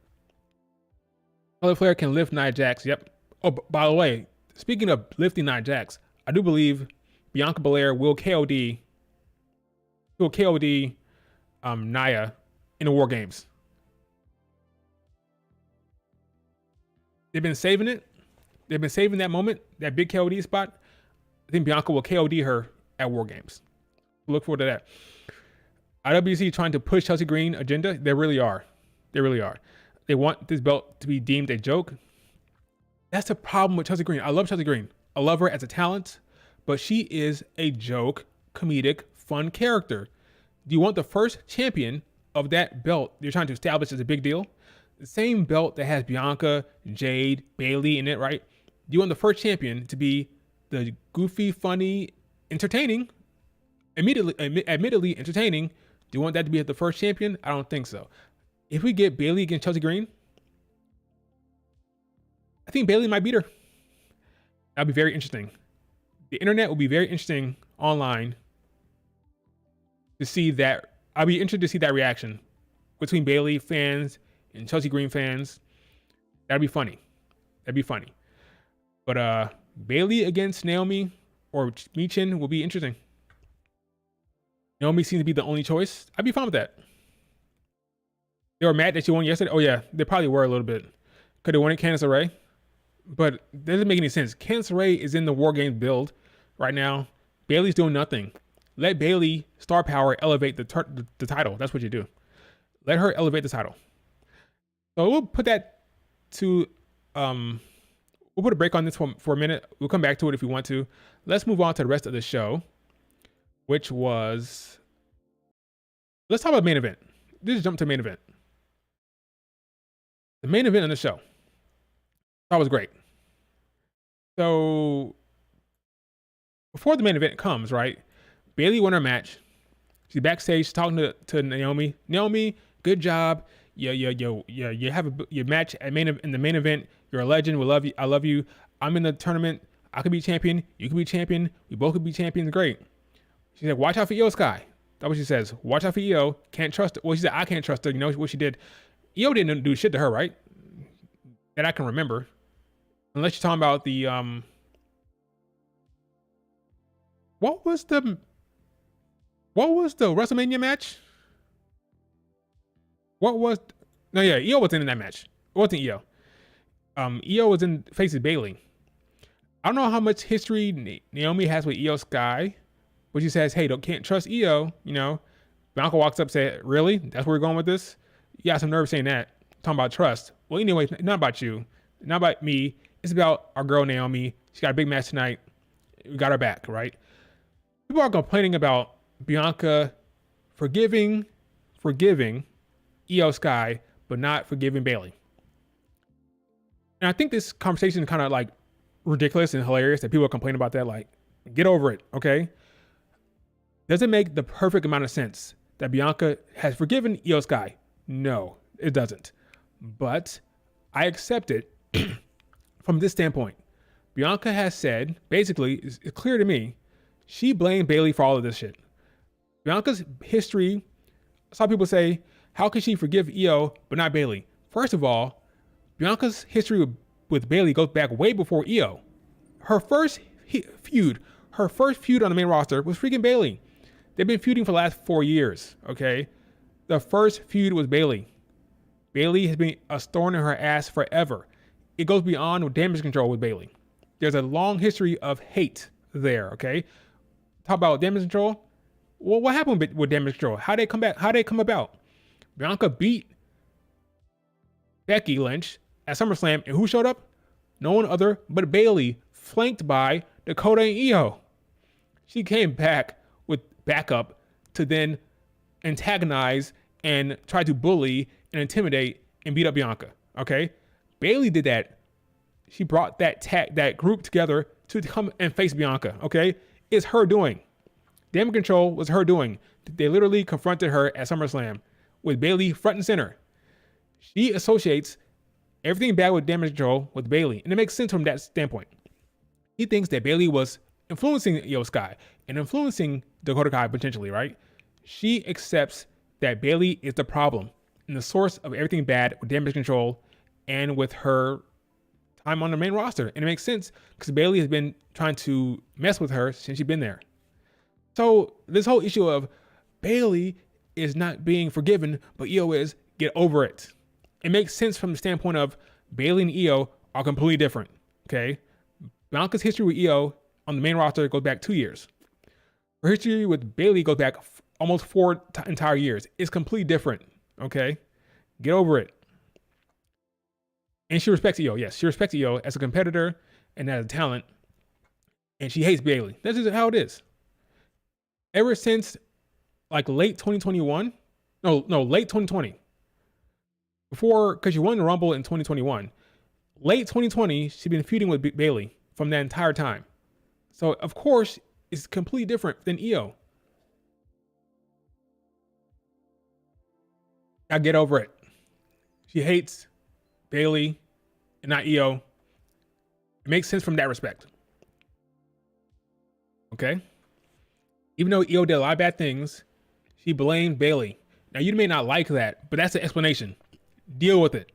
Charlotte Flair can lift Nia Jax. Yep. Oh, by the way, speaking of lifting Nia Jax, I do believe Bianca Belair will KOD Nia in the War Games. They've been saving it. They've been saving that moment, that big KOD spot. I think Bianca will KOD her at War Games. Look forward to that. IWC trying to push Chelsea Green agenda. They really are. They want this belt to be deemed a joke. That's the problem with Chelsea Green. I love Chelsea Green. I love her as a talent, but she is a joke, comedic, fun character. Do you want the first champion of that belt you're trying to establish as a big deal? The same belt that has Bianca, Jade, Bayley in it, right? Do you want the first champion to be the goofy, funny, entertaining, admittedly entertaining? Do you want that to be the first champion? I don't think so. If we get Bayley against Chelsea Green, I think Bayley might beat her. That'll be very interesting. The internet will be very interesting online to see that. I'll be interested to see that reaction between Bayley fans and Chelsea Green fans. That'd be funny. But Bayley against Naomi or Michin will be interesting. Naomi seems to be the only choice. I'd be fine with that. They were mad that she won yesterday. Oh yeah, they probably were a little bit. Could they won it Candice LeRae? But that doesn't make any sense. Candice LeRae is in the War Games build right now. Bayley's doing nothing. Let Bayley star power elevate the title. That's what you do. Let her elevate the title. So we'll put that to we'll put a break on this for a minute. We'll come back to it if we want to. Let's move on to the rest of the show, which was, let's talk about the main event. Let's jump to main event. The main event on the show. That was great. So before the main event comes, right? Bailey won her match. She's backstage talking to Naomi. Naomi, good job. You have your match in the main event. You're a legend. We love you. I love you. I'm in the tournament. I could be champion. You could be champion. We both could be champions. Great. She said, watch out for Io Sky. That's what she says. Watch out for Io. Can't trust her. Well, she said, I can't trust her. You know what she did? Io didn't do shit to her, right? That I can remember. Unless you're talking about the what was the WrestleMania match? Io wasn't in that match. It wasn't Io. Io was in faces Bailey. I don't know how much history Naomi has with Io Sky, but she says, hey, can't trust Io, you know. Bianca walks up and says, really? That's where we're going with this? You got some nerve saying that. Talking about trust. Well, anyway, not about you. Not about me. It's about our girl Naomi. She got a big match tonight. We got her back, right? People are complaining about Bianca forgiving Io Sky, but not forgiving Bailey. And I think this conversation is kind of like ridiculous and hilarious that people are complaining about that. Like, get over it, okay? Does it make the perfect amount of sense that Bianca has forgiven Io Sky? No, it doesn't. But I accept it from this standpoint. Bianca has said, basically, it's clear to me, she blamed Bailey for all of this shit. Bianca's history, I saw people say, how can she forgive Io but not Bailey? First of all, Bianca's history with Bailey goes back way before Io. Her first feud on the main roster was freaking Bailey. They've been feuding for the last 4 years, okay? The first feud was Bailey. Bailey has been a thorn in her ass forever. It goes beyond Damage Control with Bailey. There's a long history of hate there, okay? Talk about Damage Control. Well, what happened with Damage Control? How'd they come back? How'd they come about? Bianca beat Becky Lynch at SummerSlam, and who showed up? No one other but Bailey, flanked by Dakota and Io. She came back with backup to then antagonize and try to bully and intimidate and beat up Bianca. Okay, Bailey did that. She brought that group together to come and face Bianca. Okay, it's her doing. Damage Control was her doing. They literally confronted her at SummerSlam with Bailey front and center. She associates everything bad with Damage Control with Bailey, and it makes sense from that standpoint. He thinks that Bailey was influencing Io Sky and influencing Dakota Kai potentially, right? She accepts that Bailey is the problem and the source of everything bad with Damage Control and with her time on the main roster. And it makes sense because Bailey has been trying to mess with her since she's been there. So this whole issue of Bailey is not being forgiven, but Io is, get over it. It makes sense from the standpoint of Bailey and Io are completely different, okay? Bianca's history with Io on the main roster goes back 2 years. Her history with Bailey goes back almost 4 entire years. It's completely different, okay? Get over it. And she respects Io. Yes, she respects Io as a competitor and as a talent. And she hates Bailey. That's just how it is. Ever since like late 2021, late 2020. Because she won the Rumble in 2021. Late 2020, she's been feuding with Bailey from that entire time. So, of course, it's completely different than Io. I get over it. She hates Bailey and not Io. It makes sense from that respect. Okay? Even though Io did a lot of bad things, she blamed Bailey. Now, you may not like that, but that's the explanation. Deal with it.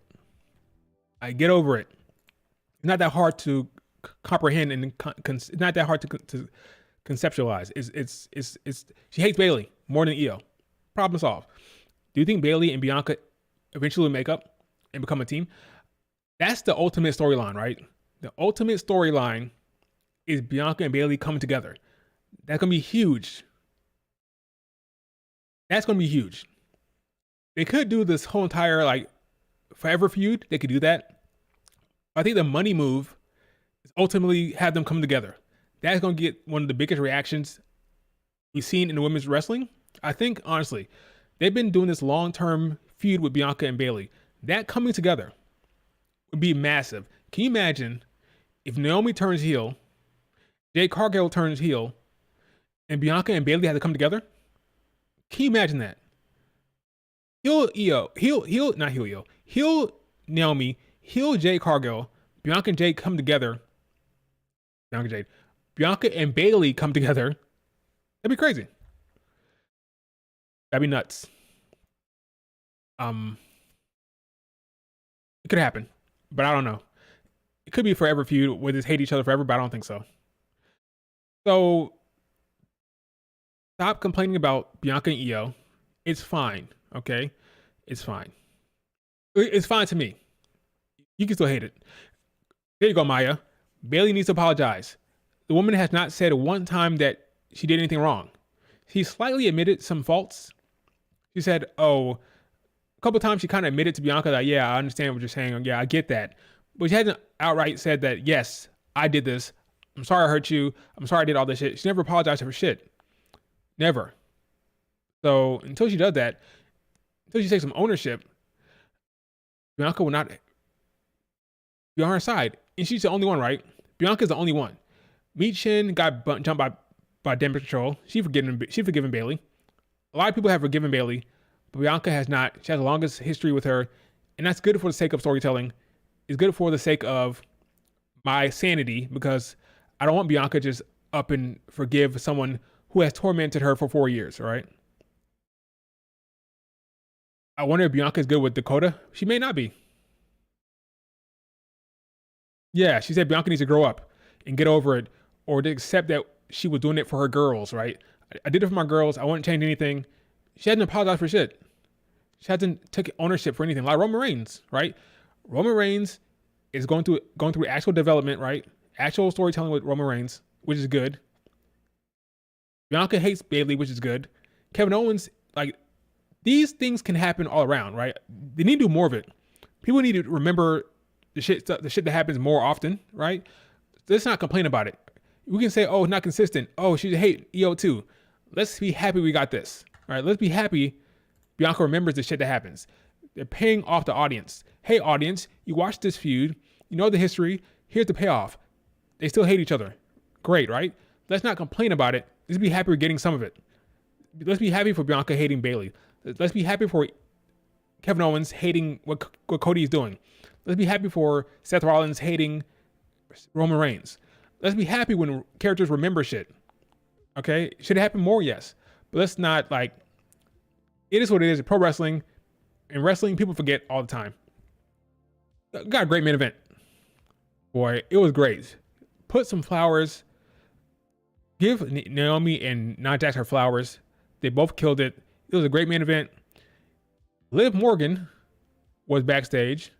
I get over it. It's not that hard to comprehend and it's not that hard to conceptualize. It's she hates Bailey more than Io. Problem solved. Do you think Bailey and Bianca eventually will make up and become a team? That's the ultimate storyline, right? The ultimate storyline is Bianca and Bailey coming together. That's gonna be huge. That's gonna be huge. They could do this whole entire like forever feud. They could do that. I think the money move is ultimately have them come together. That's going to get one of the biggest reactions we've seen in the women's wrestling. I think, honestly, they've been doing this long-term feud with Bianca and Bailey. That coming together would be massive. Can you imagine if Naomi turns heel, Jade Cargill turns heel, and Bianca and Bailey had to come together. Can you imagine that? He'll Io, he'll not he'll Io, he'll Naomi, he'll Jade Cargill, Bianca and Jade come together. Bianca Jade, Bianca and Bailey come together. That'd be crazy. That'd be nuts. It could happen, but I don't know. It could be a forever feud where they hate each other forever, but I don't think so. So stop complaining about Bianca and Io. It's fine, okay? It's fine. It's fine to me. You can still hate it. There you go, Maya. Bailey needs to apologize. The woman has not said one time that she did anything wrong. She slightly admitted some faults. She said, oh, a couple times she kind of admitted to Bianca that, yeah, I understand what you're saying. Yeah, I get that. But she hasn't outright said that, yes, I did this. I'm sorry I hurt you. I'm sorry I did all this shit. She never apologized for shit. Never. So until she does that, until she takes some ownership, Bianca will not be on her side. And she's the only one, right? Bianca's the only one. Michin got jumped by Damage Control. She forgiven Bailey. A lot of people have forgiven Bailey, but Bianca has not. She has the longest history with her, and that's good for the sake of storytelling. It's good for the sake of my sanity, because I don't want Bianca just up and forgive someone who has tormented her for 4 years, all right? I wonder if Bianca is good with Dakota. She may not be. Yeah, she said Bianca needs to grow up and get over it, or to accept that she was doing it for her girls, right? I did it for my girls. I wouldn't change anything. She hasn't apologized for shit. She hasn't taken ownership for anything. Like Roman Reigns, right? Roman Reigns is going through actual development, right? Actual storytelling with Roman Reigns, which is good. Bianca hates Bailey, which is good. Kevin Owens, like, these things can happen all around, right? They need to do more of it. People need to remember the shit that happens more often, right? Let's not complain about it. We can say, oh, it's not consistent. Oh, she hate EO too. Let's be happy we got this, right? Let's be happy Bianca remembers the shit that happens. They're paying off the audience. Hey, audience, you watched this feud. You know the history. Here's the payoff. They still hate each other. Great, right? Let's not complain about it. Let's be happy we're getting some of it. Let's be happy for Bianca hating Bailey. Let's be happy for Kevin Owens hating what Cody is doing. Let's be happy for Seth Rollins hating Roman Reigns. Let's be happy when characters remember shit. Okay? Should it happen more? Yes. But let's not, like, it is what it is. Pro wrestling. In wrestling, people forget all the time. Got a great main event. Boy, it was great. Put some flowers. Give Naomi and Nia Jax her flowers. They both killed it. It was a great main event. Liv Morgan was backstage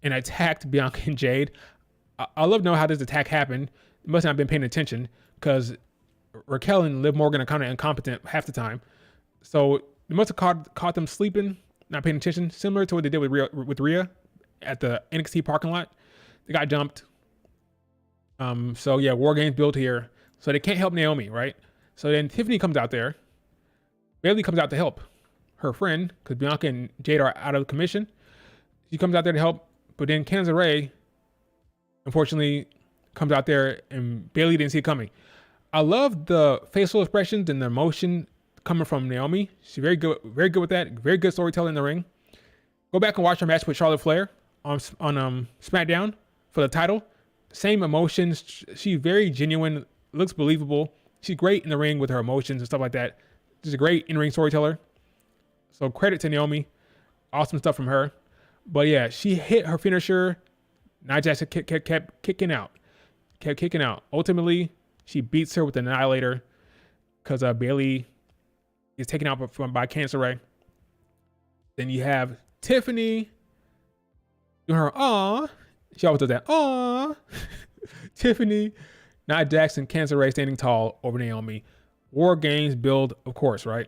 and attacked Bianca and Jade. I love to know how this attack happened. They must not have been paying attention, because Raquel and Liv Morgan are kind of incompetent half the time. So they must have caught them sleeping, not paying attention, similar to what they did with Rhea at the NXT parking lot. They got jumped. So yeah, War Games built here. So they can't help Naomi, right? So then Tiffany comes out there. Bailey comes out to help her friend, because Bianca and Jade are out of commission. She comes out there to help, but then Candice LeRae, unfortunately, comes out there and Bailey didn't see it coming. I love the facial expressions and the emotion coming from Naomi. She's very good with that. Very good storytelling in the ring. Go back and watch her match with Charlotte Flair on Smackdown for the title. Same emotions. She's very genuine, looks believable. She's great in the ring with her emotions and stuff like that. She's a great in-ring storyteller. So credit to Naomi. Awesome stuff from her. But yeah, she hit her finisher. Nia Jax kept kicking out. Ultimately, she beats her with an Annihilator, because Bailey is taken out by Candice LeRae. Then you have Tiffany doing her aw. She always does that aw. Tiffany, Nia Jax, and Candice LeRae standing tall over Naomi. War Games build, of course, right?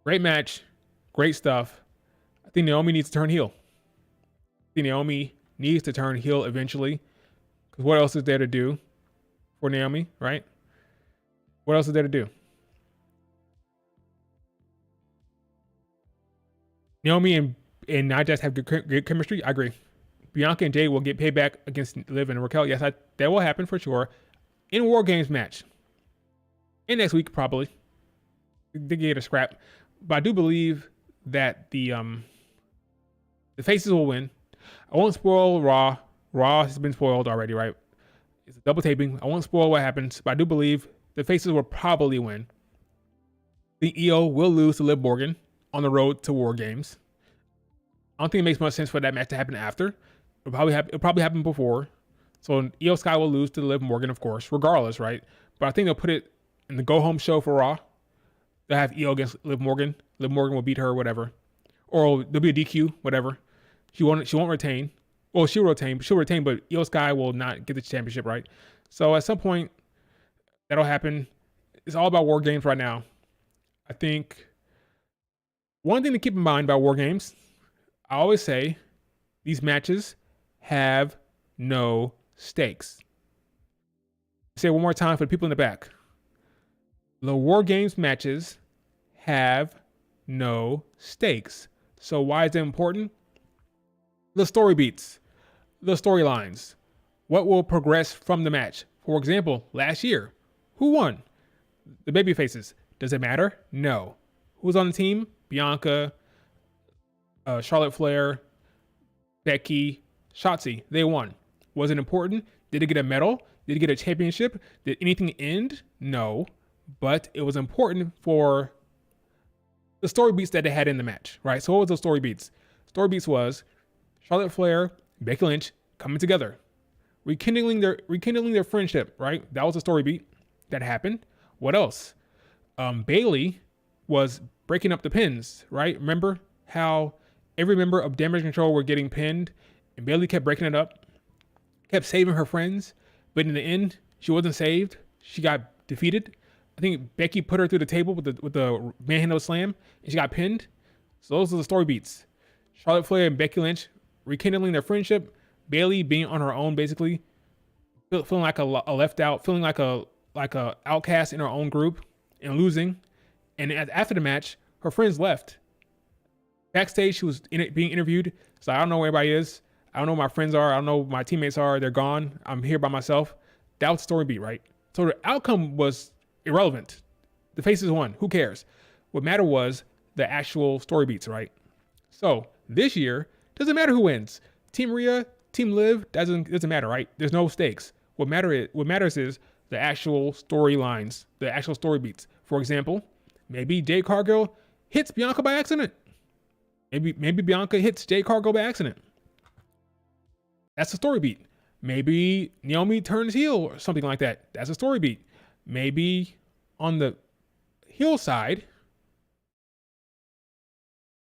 Great match. Great stuff. I think Naomi needs to turn heel. Naomi needs to turn heel eventually, because what else is there to do for Naomi, right? What else is there to do? Naomi and Nia Jax have good chemistry. I agree. Bianca and Jay will get payback against Liv and Raquel. Yes, that will happen for sure. In War Games match, and next week probably they get a scrap. But I do believe that the faces will win. I won't spoil Raw. Raw has been spoiled already, right? It's a double taping. I won't spoil what happens, but I do believe the faces will probably win. The EO will lose to Liv Morgan on the road to War Games. I don't think it makes much sense for that match to happen after. It'll probably happen before. So EO Sky will lose to Liv Morgan, of course, regardless, right? But I think they'll put it in the go home show for Raw. They'll have EO against Liv Morgan. Liv Morgan will beat her, whatever. Or there'll be a DQ, whatever. She won't retain. Well, she'll retain, but EO Sky will not get the championship, right? So at some point, that'll happen. It's all about War Games right now. I think one thing to keep in mind about War Games, I always say these matches have no stakes. I'll say it one more time for the people in the back. The War Games matches have no stakes. So why is it important? The story beats, the storylines, what will progress from the match. For example, last year, who won? The babyfaces. Does it matter? No. Who was on the team? Bianca, Charlotte Flair, Becky, Shotzi. They won. Was it important? Did it get a medal? Did it get a championship? Did anything end? No. But it was important for the story beats that they had in the match, right? So what was those story beats? Story beats was Charlotte Flair, Becky Lynch coming together, rekindling their friendship, right? That was a story beat that happened. What else? Bayley was breaking up the pins, right? Remember how every member of Damage Control were getting pinned, and Bayley kept breaking it up, kept saving her friends, but in the end, she wasn't saved. She got defeated. I think Becky put her through the table with the manhandle slam, and she got pinned. So those are the story beats. Charlotte Flair and Becky Lynch rekindling their friendship. Bayley being on her own, basically feeling like a left out, feeling like a outcast in her own group and losing. And after the match, her friends left. Backstage, she was being interviewed. So I don't know where everybody is. I don't know who my friends are. I don't know who my teammates are. They're gone. I'm here by myself. That was the story beat, right? So the outcome was irrelevant. The faces won. Who cares? What mattered was the actual story beats, right? So this year, doesn't matter who wins. Team Rhea, Team Liv, doesn't matter, right? There's no stakes. What matters is the actual storylines, the actual story beats. For example, maybe Jade Cargill hits Bianca by accident. Maybe Bianca hits Jade Cargill by accident. That's a story beat. Maybe Naomi turns heel or something like that. That's a story beat. Maybe on the heel side,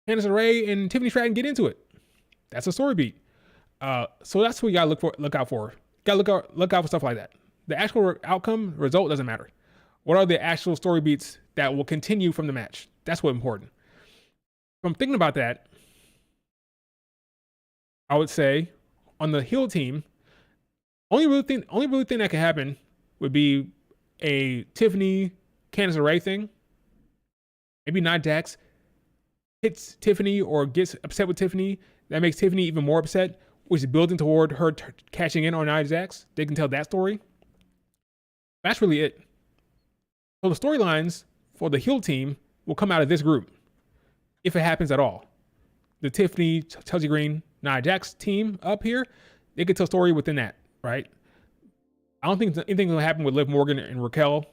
Candice LeRae and Tiffany Stratton get into it. That's a story beat. So that's what you gotta look out for. You gotta look out for stuff like that. The actual result doesn't matter. What are the actual story beats that will continue from the match? That's what's important. If I'm thinking about that, I would say on the heel team, only really thing that could happen would be a Tiffany Candice LeRae thing. Maybe Nia Jax hits Tiffany or gets upset with Tiffany. That makes Tiffany even more upset, which is building toward her cashing in on Nia Jax. They can tell that story. That's really it. So the storylines for the heel team will come out of this group, if it happens at all. The Tiffany, Chelsea Green, Nia Jax team up here, they could tell a story within that, right? I don't think anything will happen with Liv Morgan and Raquel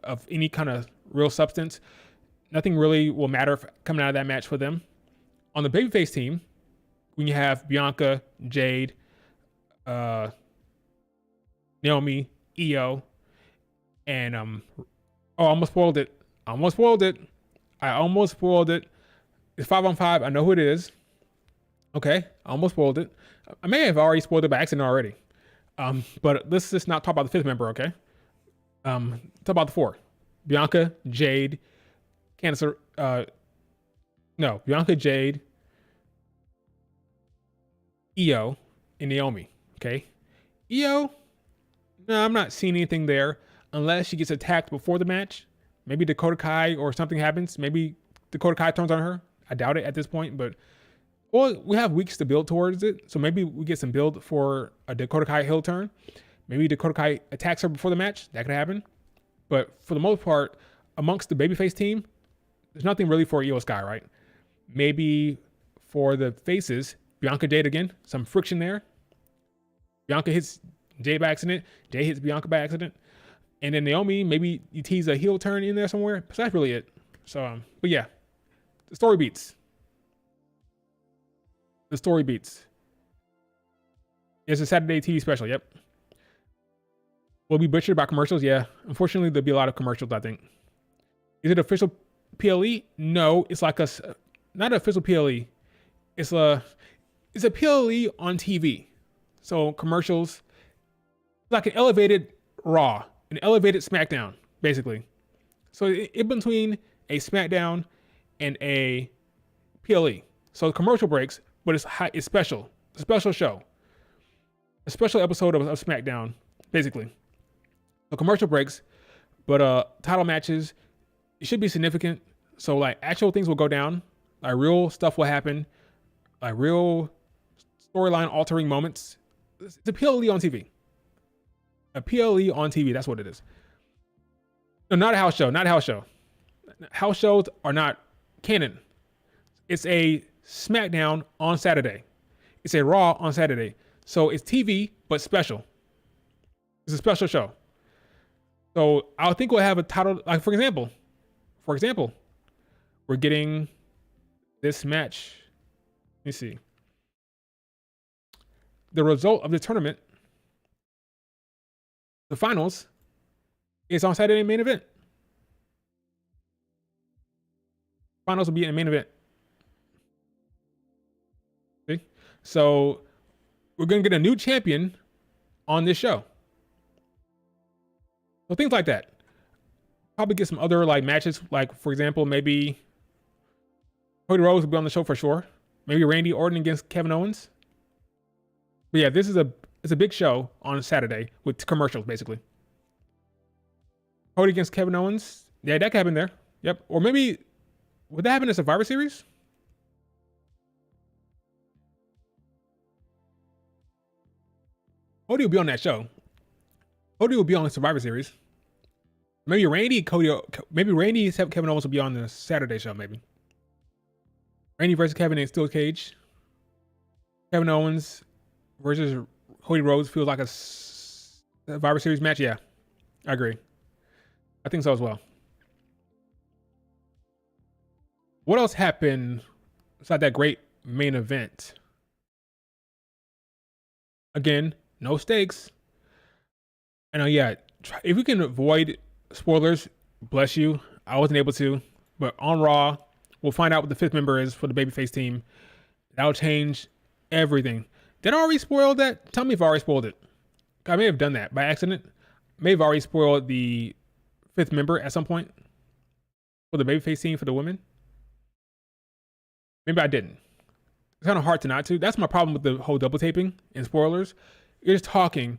of any kind of real substance. Nothing really will matter coming out of that match for them. On the babyface team, when you have Bianca, Jade, Naomi, Io, and I almost spoiled it. I almost spoiled it. It's 5-on-5. I know who it is. Okay, I almost spoiled it. I may have already spoiled it by accident already. But let's just not talk about the fifth member, okay? Talk about the four. Bianca, Jade, Bianca, Jade, Io, and Naomi, okay? Io, no, I'm not seeing anything there unless she gets attacked before the match. Maybe Dakota Kai or something happens. Maybe Dakota Kai turns on her. I doubt it at this point, but we have weeks to build towards it. So maybe we get some build for a Dakota Kai heel turn. Maybe Dakota Kai attacks her before the match. That could happen. But for the most part, amongst the babyface team, there's nothing really for Io Sky, right? Maybe for the faces, Bianca Jade again, some friction there. Bianca hits Jade by accident. Jade hits Bianca by accident. And then Naomi, maybe you tease a heel turn in there somewhere. So that's really it. So, but yeah, the story beats. The story beats. It's a Saturday TV special. Yep. Will be butchered by commercials. Yeah. Unfortunately, there'll be a lot of commercials, I think. Is it official PLE? No, it's like not an official PLE. It's a PLE on TV. So commercials, like an elevated Raw, an elevated Smackdown, basically. So in between a Smackdown and a PLE. So commercial breaks, but it's special. It's a special show. A special episode of Smackdown, basically. So commercial breaks, but title matches, it should be significant. So like actual things will go down, like real stuff will happen, like real storyline altering moments. It's a PLE on TV. A PLE on TV, that's what it is. No, not a house show, not a house show. House shows are not canon. It's a Smackdown on Saturday. It's a Raw on Saturday. So it's TV, but special. It's a special show. So I think we'll have a title, like for example, we're getting this match. Let me see. The result of the tournament, the finals, is on Saturday main event. Finals will be in the main event. See? So we're going to get a new champion on this show. So things like that. Probably get some other like matches, like for example, maybe Cody Rhodes will be on the show for sure. Maybe Randy Orton against Kevin Owens. But yeah, this is it's a big show on Saturday with commercials basically. Cody against Kevin Owens. Yeah, that could happen there. Yep. Or maybe would that happen in Survivor Series? Cody will be on that show. Cody will be on the Survivor Series. Maybe Randy, Kevin Owens will be on the Saturday show, maybe. Randy versus Kevin in Steel Cage. Kevin Owens versus Cody Rhodes feels like a Survivor Series match. Yeah, I agree. I think so as well. What else happened besides that great main event? Again, no stakes. And yeah, if we can avoid spoilers, bless you. I wasn't able to, but on Raw, we'll find out what the fifth member is for the babyface team. That'll change everything. Did I already spoil that? Tell me if I already spoiled it. I may have done that by accident. May have already spoiled the fifth member at some point for the babyface team for the women. Maybe I didn't. It's kind of hard to not to. That's my problem with the whole double taping and spoilers. You're just talking,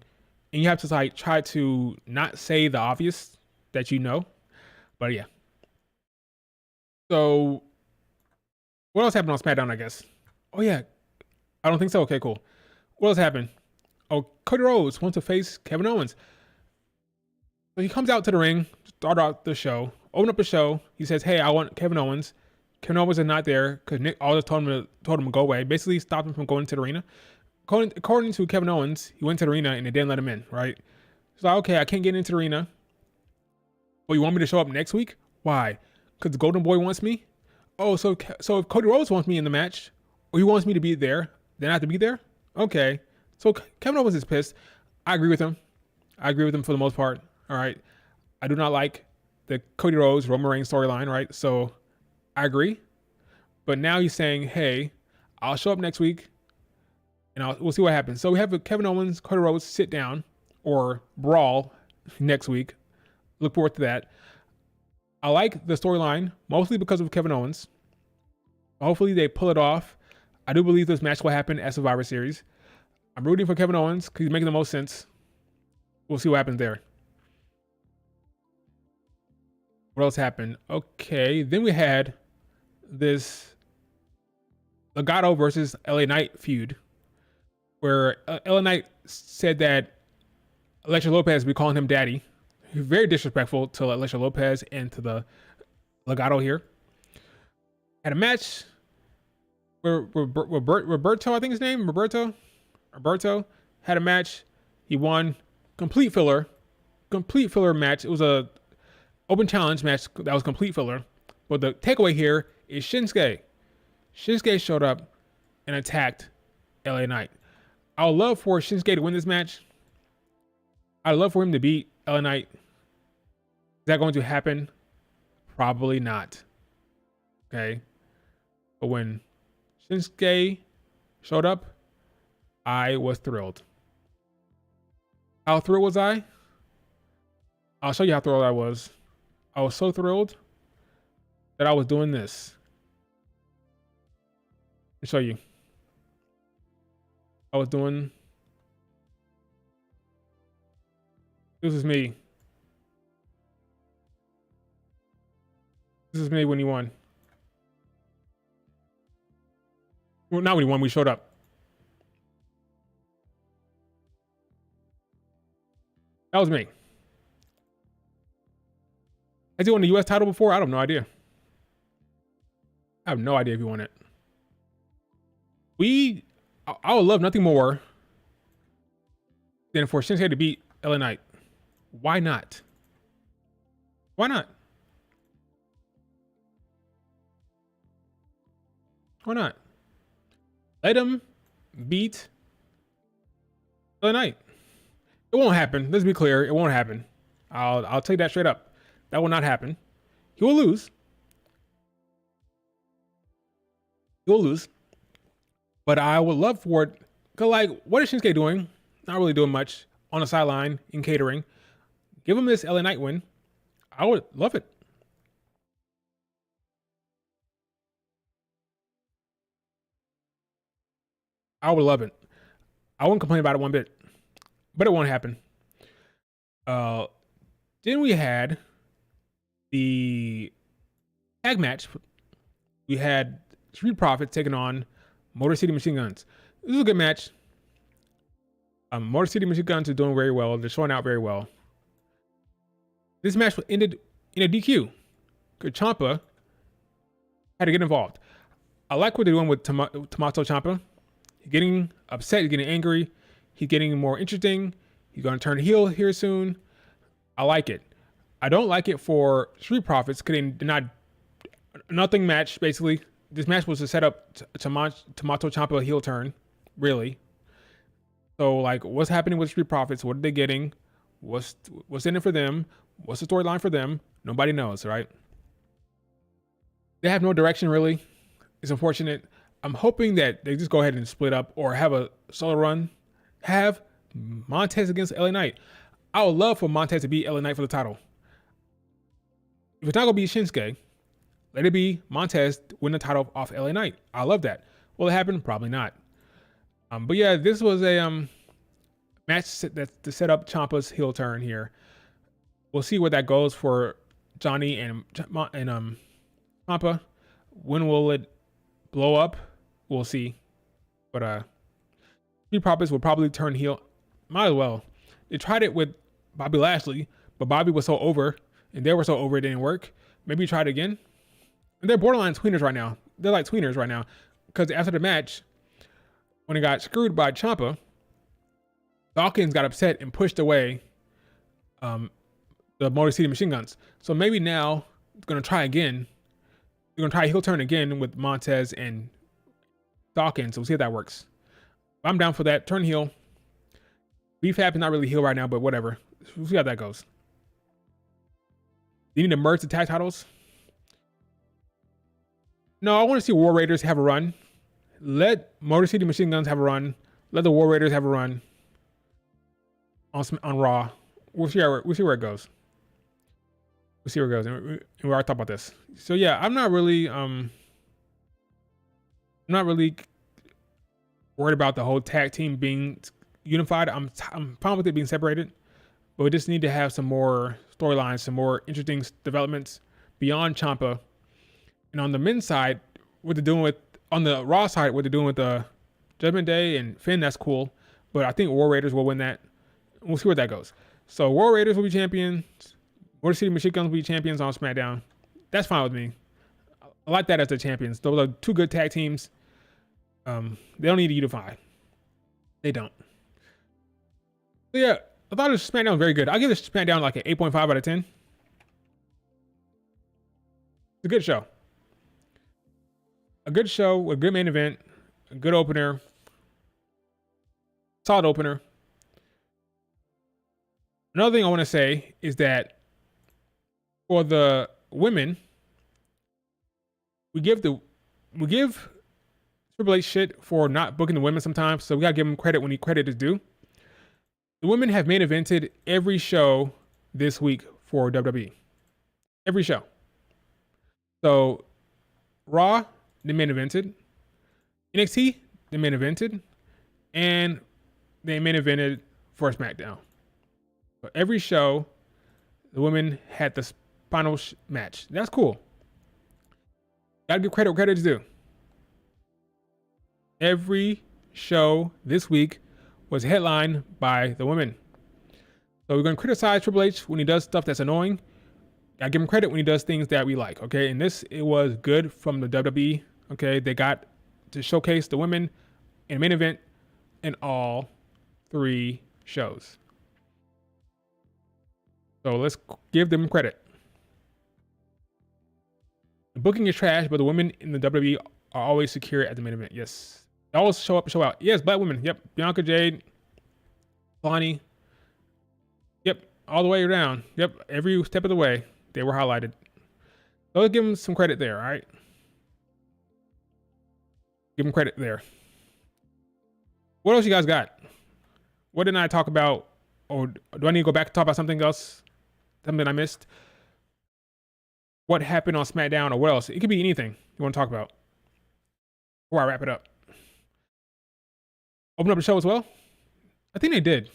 and you have to like try to not say the obvious that you know. But yeah. So what else happened on SmackDown, I guess? Oh yeah. I don't think so. Okay, cool. What else happened? Oh, Cody Rhodes wants to face Kevin Owens. So he comes out to the ring, start out the show, open up the show. He says, hey, I want Kevin Owens. Kevin Owens is not there because Nick Aldis told him to go away. Basically stopped him from going to the arena. According to Kevin Owens, he went to the arena and they didn't let him in, right? He's like, okay, I can't get into the arena. But you want me to show up next week? Why? Because the Golden Boy wants me? Oh, so if Cody Rhodes wants me in the match, or he wants me to be there, then I have to be there? Okay. So Kevin Owens is pissed. I agree with him. I agree with him for the most part. All right. I do not like the Cody Rhodes, Roman Reigns storyline, right? So I agree. But now he's saying, hey, I'll show up next week and we'll see what happens. So we have Kevin Owens, Cody Rhodes sit down or brawl next week. Look forward to that. I like the storyline mostly because of Kevin Owens. Hopefully they pull it off. I do believe this match will happen at Survivor Series. I'm rooting for Kevin Owens because he's making the most sense. We'll see what happens there. What else happened? Okay, then we had this Legado versus LA Knight feud where LA Knight said that Elektra Lopez would be calling him daddy. very disrespectful to Alexia Lopez and to the Legado here. Had a match where Roberto, I think his name, Roberto had a match. He won. Complete filler match. It was a open challenge match that was complete filler. But the takeaway here is Shinsuke. Shinsuke showed up and attacked LA Knight. I would love for Shinsuke to win this match. I'd love for him to beat LA Knight. Is that going to happen? Probably not. Okay. But when Shinsuke showed up, I was thrilled. How thrilled was I? I'll show you how thrilled I was. I was so thrilled that I was doing this. I'll show you. I was doing. This is me. This is me when he won. Well, not when he won, we showed up. That was me. Has he won the US title before? I have no idea. I have no idea if he won it. I would love nothing more than for Shinsuke to beat LA Knight. Why not? Why not? Why not? Let him beat LA Knight. It won't happen. Let's be clear. It won't happen. I'll tell you that straight up. That will not happen. He will lose. He will lose. But I would love for it. Cause like, what is Shinsuke doing? Not really doing much on the sideline in catering. Give him this LA Knight win. I would love it. I would love it. I wouldn't complain about it one bit. But it won't happen. Then we had the tag match. We had Street Profits taking on Motor City Machine Guns. This is a good match. Motor City Machine Guns are doing very well. They're showing out very well. This match ended in a DQ. Ciampa had to get involved. I like what they're doing with Tommaso Ciampa. He's getting upset. He's getting angry. He's getting more interesting. He's going to turn heel here soon. I like it. I don't like it for Street Profits because they did not nothing match. Basically, this match was to set up Tommaso Ciampa heel turn. Really. So like, what's happening with Street Profits? What are they getting? What's in it for them? What's the storyline for them? Nobody knows, right? They have no direction really. It's unfortunate. I'm hoping that they just go ahead and split up or have a solo run. Have Montez against LA Knight. I would love for Montez to beat LA Knight for the title. If it's not gonna be Shinsuke, let it be Montez win the title off LA Knight. I love that. Will it happen? Probably not. But yeah, this was a match that's to set up Ciampa's heel turn here. We'll see where that goes for Johnny and Ciampa. When will it blow up? We'll see. But Street Profits will probably turn heel. Might as well. They tried it with Bobby Lashley, but Bobby was so over, and they were so over it didn't work. Maybe try it again. And they're borderline tweeners right now. They're like tweeners right now. Because after the match, when he got screwed by Ciampa, Dawkins got upset and pushed away the Motor City Machine Guns. So maybe now it's going to try again. They're going to try heel turn again with Montez and Dawkins. So we'll see if that works. I'm down for that. Turn heel. BFAB is not really heel right now, but whatever. We'll see how that goes. You need to merge the tag titles? No, I want to see War Raiders have a run. Let Motor City Machine Guns have a run. Let the War Raiders have a run on Raw. We'll see where it goes. We'll see where it goes. And we already talked about this. So yeah, I'm not really worried about the whole tag team being unified. I'm fine with it being separated, but we just need to have some more storylines, some more interesting developments beyond Ciampa. And on the men's side, what they're doing with on the Raw side, what they're doing with the Judgment Day and Finn, that's cool. But I think War Raiders will win that. We'll see where that goes. So War Raiders will be champions. Motor City Machine Guns will be champions on SmackDown. That's fine with me. I like that as the champions. Those are two good tag teams. They don't need to unify. They don't. So yeah, I thought this SmackDown was very good. I'll give this SmackDown like an 8.5 out of 10. It's a good show. A good show, a good main event, a good opener, solid opener. Another thing I want to say is that for the women, we give Triple H shit for not booking the women sometimes, so we gotta give him credit when credit is due. The women have main evented every show this week for WWE. Every show. So Raw, they main evented. NXT, they main evented. And they main evented for SmackDown. So every show, the women had the final match. That's cool. Gotta give credit where credit is due. Every show this week was headlined by the women. So we're going to criticize Triple H when he does stuff that's annoying. I give him credit when he does things that we like, okay? And it was good from the WWE, okay? They got to showcase the women in main event in all 3 shows. So let's give them credit. The booking is trash, but the women in the WWE are always secure at the main event. Yes. They always show up and show out. Yes, black women. Yep. Bianca, Jade, Bonnie. Yep. All the way down. Yep. Every step of the way, they were highlighted. So let's give them some credit there, all right? Give them credit there. What else you guys got? What didn't I talk about? Or do I need to go back and talk about something else? Something I missed? What happened on SmackDown or what else? It could be anything you want to talk about before I wrap it up. Open up the show as well? I think they did.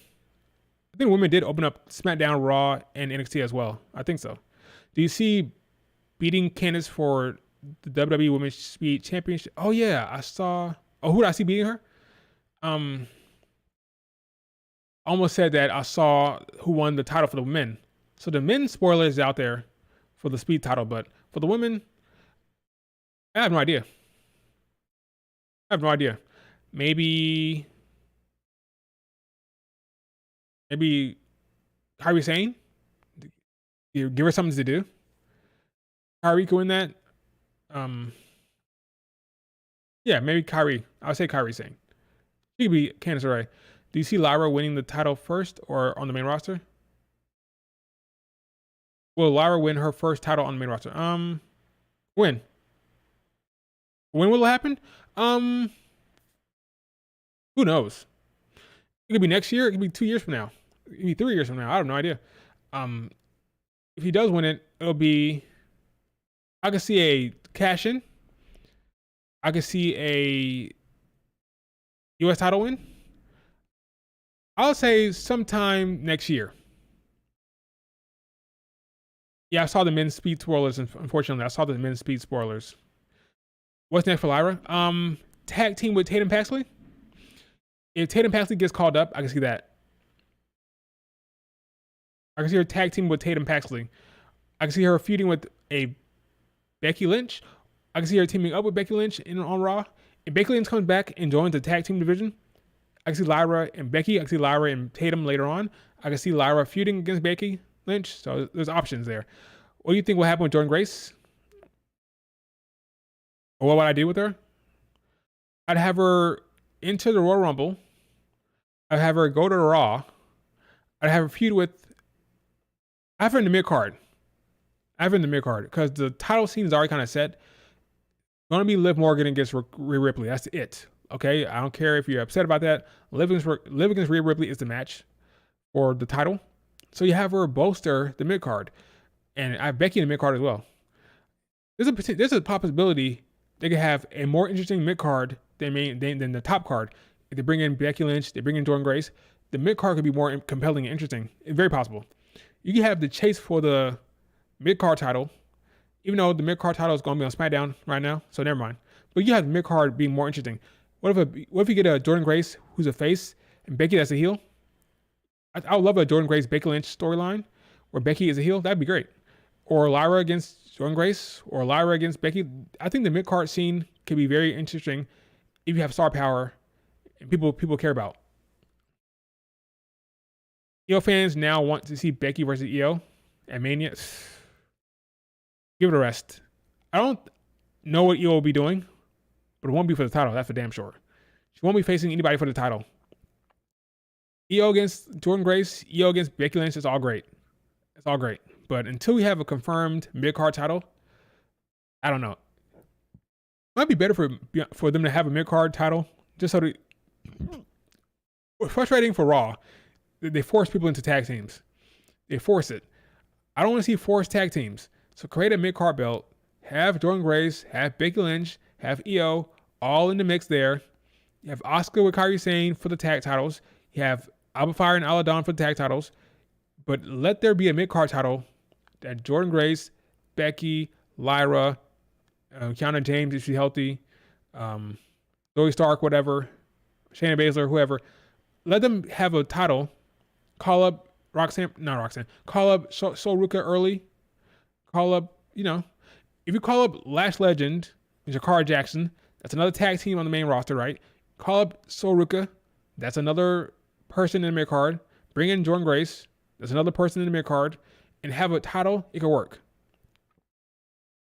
I think women did open up SmackDown, Raw, and NXT as well. I think so. Do you see beating Candice for the WWE Women's Speed Championship? Oh yeah, I saw. Oh, who did I see beating her? I almost said that I saw who won the title for the men. So the men's spoiler is out there for the Speed title, but for the women, I have no idea. Maybe Kairi Sane? Give her something to do. Kairi can win that. Yeah, maybe Kairi. I would say Kairi Sane. She could be Candice LeRae. Do you see Lyra winning the title first or on the main roster? Will Lyra win her first title on the main roster? When? When will it happen? Who knows? It could be next year. It could be 2 years from now. It could be 3 years from now. I have no idea. If he does win it, it'll be. I could see a cash in. I could see a U.S. title win. I'll say sometime next year. Yeah, I saw the men's speed spoilers. Unfortunately, I saw the men's speed spoilers. What's next for Lyra? Tag team with Tatum Paxley. If Tatum Paxley gets called up, I can see that. I can see her tag team with Tatum Paxley. I can see her feuding with a Becky Lynch. I can see her teaming up with Becky Lynch on Raw. If Becky Lynch comes back and joins the tag team division, I can see Lyra and Becky. I can see Lyra and Tatum later on. I can see Lyra feuding against Becky Lynch. So there's options there. What do you think will happen with Jordynne Grace? Or what would I do with her? I'd have her into the Royal Rumble. I'd have her go to Raw. I'd have her feud with. I have her in the mid card. Because the title scene is already kind of set. It's going to be Liv Morgan against Rhea Ripley. That's it. Okay? I don't care if you're upset about that. Liv against Rhea Ripley is the match for the title. So you have her bolster the mid card. And I have Becky in the mid card as well. There's a possibility they could have a more interesting mid card than the top card. If they bring in Becky Lynch, they bring in Jordynne Grace, the mid card could be more compelling and interesting. It's very possible. You can have the chase for the mid card title, even though the mid card title is going to be on SmackDown right now, so never mind. But you have the mid card being more interesting. What if you get a Jordynne Grace who's a face and Becky that's a heel? I would love a Jordan Grace Becky Lynch storyline where Becky is a heel. That'd be great. Or Lyra against Jordan Grace, or Lyra against Becky. I think the mid card scene could be very interesting if you have star power and people care about. EO fans now want to see Becky versus EO at Mania. Give it a rest. I don't know what EO will be doing, but it won't be for the title. That's for damn sure. She won't be facing anybody for the title. EO against Jordan Grace, EO against Becky Lynch, it's all great. It's all great. But until we have a confirmed mid-card title, I don't know. It might be better for them to have a mid-card title, just so that it's frustrating for Raw. They force people into tag teams. They force it. I don't want to see forced tag teams. So create a mid-card belt, have Jordan Grace, have Becky Lynch, have EO, all in the mix there. You have Asuka with Kairi Sane for the tag titles. You have Alba Fire and Aladon for the tag titles. But let there be a mid-card title that Jordan Grace, Becky, Lyra, Kiana James if she's healthy, Zoe Stark, whatever, Shayna Baszler, whoever. Let them have a title. Call up Call up Sol Ruka early. Call up, if you call up Lash Legend and Jakara Jackson, that's another tag team on the main roster, right? Call up Sol Ruka, that's another person in the mid card. Bring in Jordan Grace, that's another person in the mid card, and have a title. It could work.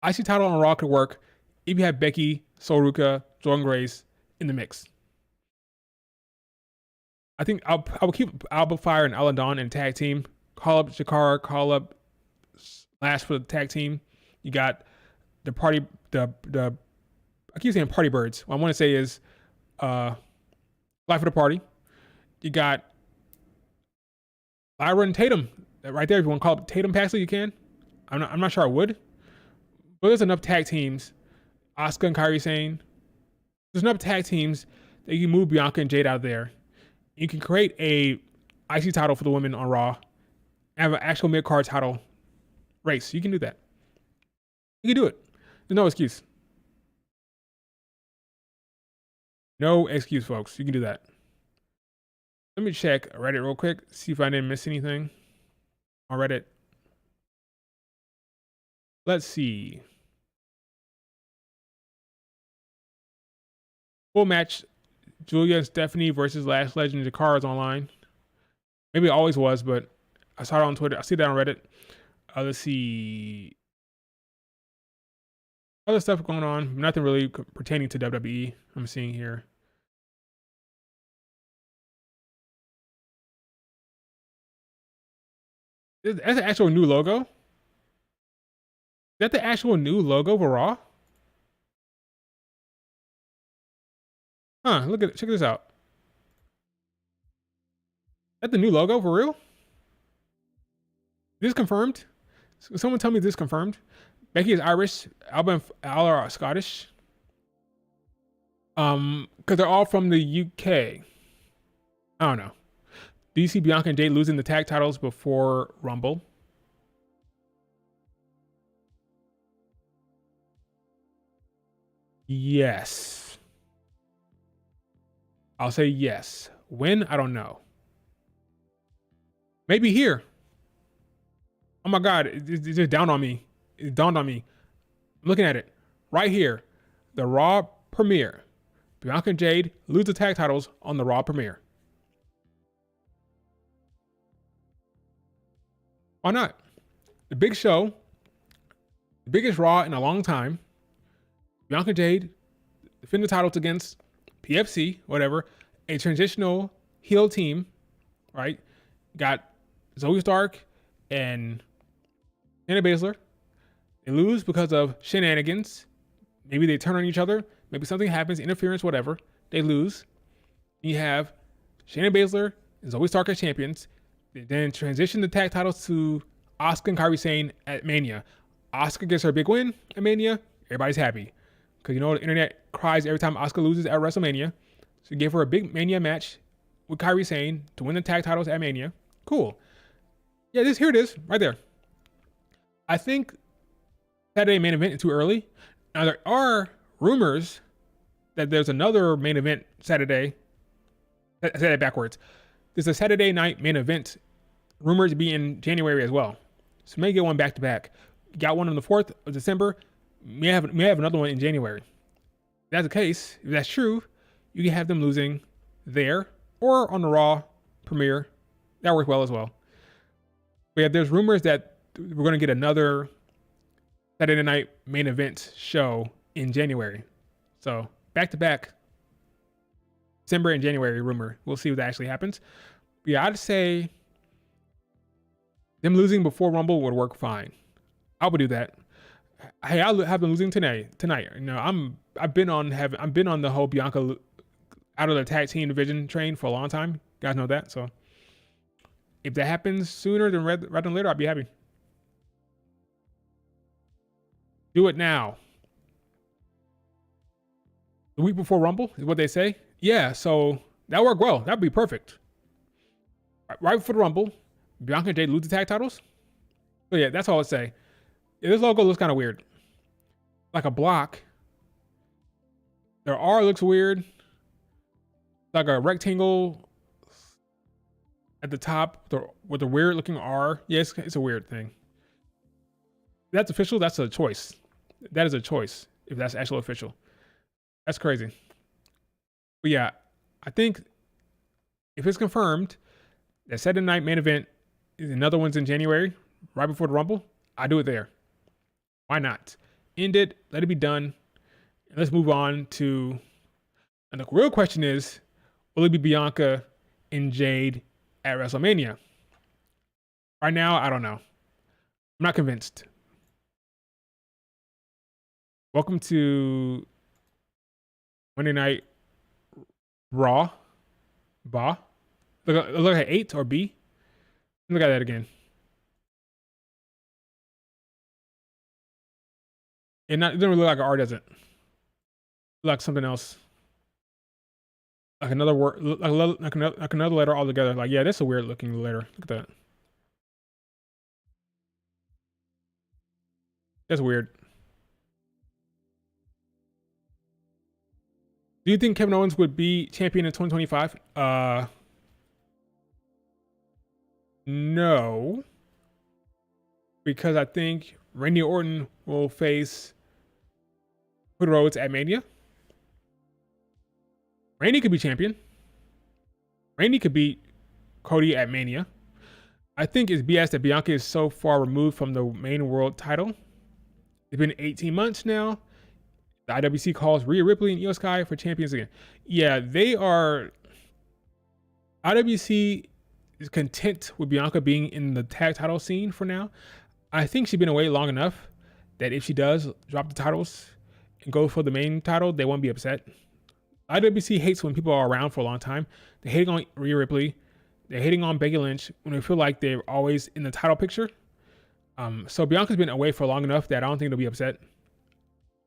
IC title on Raw could work if you have Becky, Sol Ruka, Jordan Grace in the mix. I think I will keep Alba Fire and Aladon in tag team. Call up Jakara, call up Lash for the tag team. You got the party, I keep saying party birds. What I want to say is Life of the Party. You got Lyra and Tatum right there. If you want to call up Tatum Paxley, you can. I'm not sure I would. But there's enough tag teams. Asuka and Kairi Sane. There's enough tag teams that you can move Bianca and Jade out of there. You can create a IC title for the women on Raw. And have an actual mid-card title race. You can do that. You can do it. There's no excuse. No excuse, folks. You can do that. Let me check Reddit real quick. See if I didn't miss anything on Reddit. Let's see. Full match. Julia and Stephanie versus Lash Legend Jakara is online. Maybe it always was, but I saw it on Twitter. I see that on Reddit. Let's see. Other stuff going on. Nothing really pertaining to WWE I'm seeing here. That's an actual new logo? Is that the actual new logo for Raw? Huh, look at it. Check this out. Is that the new logo for real? This confirmed? Someone tell me this confirmed. Becky is Irish. Alba and Al are Scottish. Because they're all from the UK. I don't know. Do you see Bianca and Jade losing the tag titles before Rumble? Yes. I'll say yes. When? I don't know. Maybe here. Oh my God, it just dawned on me. It dawned on me. I'm looking at it. Right here. The Raw premiere. Bianca and Jade lose the tag titles on the Raw premiere. Why not? The big show. The biggest Raw in a long time. Bianca and Jade defend the titles against PFC, whatever. A transitional heel team, right? Got Zoe Stark and Shayna Baszler. They lose because of shenanigans. Maybe they turn on each other. Maybe something happens, interference, whatever. They lose. You have Shayna Baszler and Zoe Stark as champions. They then transition the tag titles to Asuka and Kairi Sane at Mania. Asuka gets her big win at Mania. Everybody's happy. Because the internet cries every time Asuka loses at WrestleMania. So you gave her a big Mania match with Kairi Sane to win the tag titles at Mania. Cool. Yeah, here it is, right there. I think Saturday main event is too early. Now there are rumors that there's another main event Saturday. I said it backwards. there's a Saturday night main event rumored to be in January as well. So may get one back to back. Got one on the 4th of December. May have another one in January. If that's the case, if that's true, you can have them losing there or on the Raw premiere. That works well as well. But yeah, there's rumors that we're going to get another Saturday night main event show in January. So back to back December and January rumor. We'll see if that actually happens. But yeah, I'd say them losing before Rumble would work fine. I would do that. Hey, I'll have them losing tonight. You know, I've been on the whole Bianca out of the tag team division train for a long time. You guys know that. So if that happens sooner rather than later, I'll be happy. Do it now. The week before Rumble is what they say. Yeah, so that worked well. That'd be perfect. Right before the Rumble, Bianca and Jade lose the tag titles. So yeah, that's all I'd say. Yeah, this logo looks kind of weird. Like a block. Their R looks weird. Like a rectangle at the top with a weird looking R. Yeah, it's a weird thing. If that's official, that's a choice. That is a choice if that's actually official. That's crazy. But yeah, I think if it's confirmed that Saturday night main event is another one's in January, right before the Rumble, I do it there. Why not? End it, let it be done, and let's move on to, and the real question is, will it be Bianca and Jade at WrestleMania? Right now, I don't know. I'm not convinced. Welcome to Monday Night Raw. Look at 8 or B. Look at that again. It doesn't really look like an R, does it? Like something else. Like another word, like another letter altogether. Like, yeah, that's a weird looking letter. Look at that. That's weird. Do you think Kevin Owens would be champion in 2025? No. Because I think Randy Orton will face Cody Rhodes at Mania. Randy could be champion. Randy could beat Cody at Mania. I think it's BS that Bianca is so far removed from the main world title. It's been 18 months now. The IWC calls Rhea Ripley and Io Sky for champions again. Yeah, they are. IWC is content with Bianca being in the tag title scene for now. I think she's been away long enough that if she does drop the titles and go for the main title, they won't be upset. IWC hates when people are around for a long time. They're hating on Rhea Ripley. They're hating on Becky Lynch when they feel like they're always in the title picture. So Bianca's been away for long enough that I don't think they'll be upset.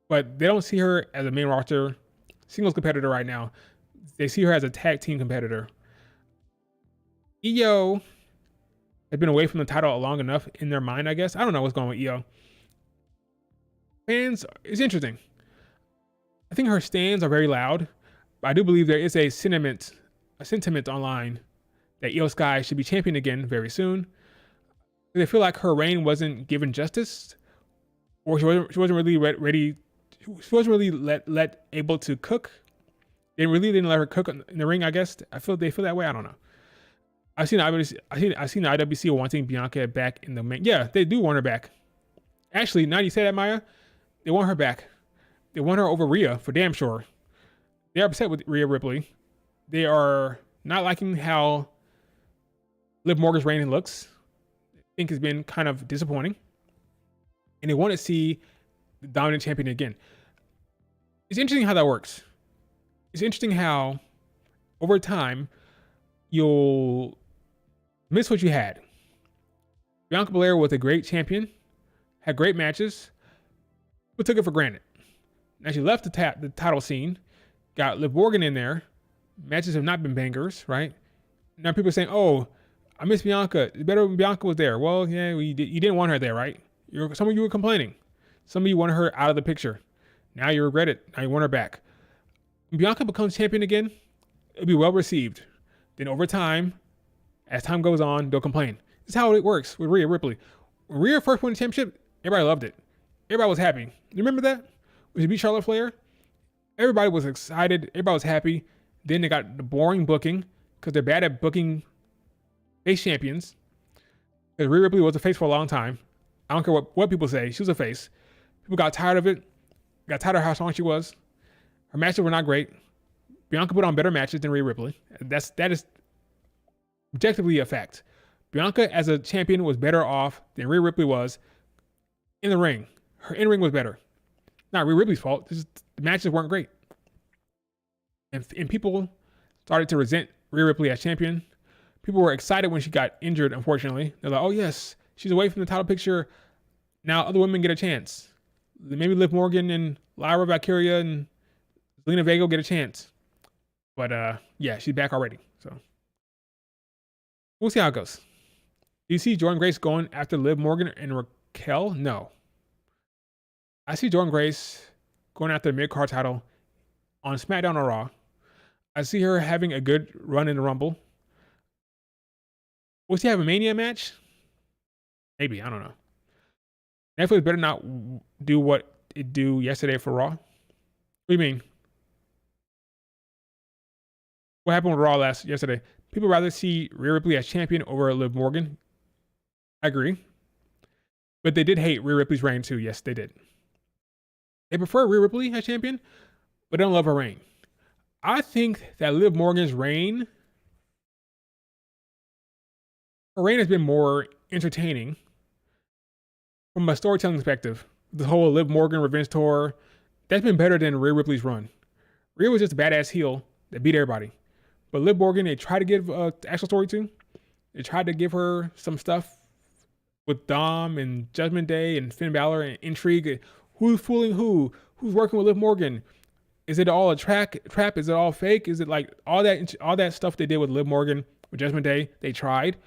But they don't see her as a main roster singles competitor right now. They see her as a tag team competitor. Io has been away from the title long enough in their mind, I guess. I don't know what's going on with Io. Fans, it's interesting. I think her stands are very loud. But I do believe there is a sentiment online that Io Sky should be champion again very soon. They feel like her reign wasn't given justice, or she wasn't really ready. She wasn't really able to cook. They really didn't let her cook in the ring, I guess. They feel that way. I don't know. I've seen the IWC wanting Bianca back in the main. Yeah, they do want her back. Actually, now you say that, Maya, they want her back. They want her over Rhea for damn sure. They're upset with Rhea Ripley. They are not liking how Liv Morgan's reign looks. I think it's been kind of disappointing. And they want to see the dominant champion again. It's interesting how that works. It's interesting how over time you'll miss what you had. Bianca Belair was a great champion, had great matches, but took it for granted. Now she left the title scene, got Liv Morgan in there. Matches have not been bangers, right? Now people are saying, "Oh, I miss Bianca. It's better when Bianca was there." Well, yeah, you didn't want her there, right? Some of you were complaining. Some of you wanted her out of the picture. Now you regret it. Now you want her back. When Bianca becomes champion again, it'll be well received. Then over time, As time goes on, they'll complain. This is how it works with Rhea Ripley. When Rhea first won the championship, everybody loved it. Everybody was happy. You remember that? When she beat Charlotte Flair? Everybody was excited. Everybody was happy. Then they got the boring booking because they're bad at booking face champions. Because Rhea Ripley was a face for a long time. I don't care what people say. She was a face. People got tired of it. Got tired of how strong she was. Her matches were not great. Bianca put on better matches than Rhea Ripley. That is objectively a fact. Bianca as a champion was better off than Rhea Ripley was in the ring. Her in-ring was better. Not Rhea Ripley's fault. The matches weren't great. And people started to resent Rhea Ripley as champion. People were excited when she got injured, unfortunately. They're like, oh yes, she's away from the title picture. Now other women get a chance. Maybe Liv Morgan and Lyra Valkyria and Zelina Vega get a chance. But yeah, she's back already. So we'll see how it goes. Do you see Jordynne Grace going after Liv Morgan and Raquel? No. I see Jordynne Grace going after the mid-card title on SmackDown or Raw. I see her having a good run in the Rumble. Will she have a Mania match? Maybe. I don't know. Netflix better not do what it do yesterday for Raw. What do you mean? What happened with Raw yesterday? People rather see Rhea Ripley as champion over Liv Morgan. I agree. But they did hate Rhea Ripley's reign too. Yes, they did. They prefer Rhea Ripley as champion, but don't love her reign. I think that Liv Morgan's reign, her reign has been more entertaining from a storytelling perspective. The whole Liv Morgan revenge tour, that's been better than Rhea Ripley's run. Rhea was just a badass heel that beat everybody. But Liv Morgan, they tried to give an actual story to. They tried to give her some stuff with Dom and Judgment Day and Finn Balor and intrigue. Who's fooling who? Who's working with Liv Morgan? Is it all a trap? Is it all fake? Is it like all that stuff they did with Liv Morgan with Judgment Day? They tried.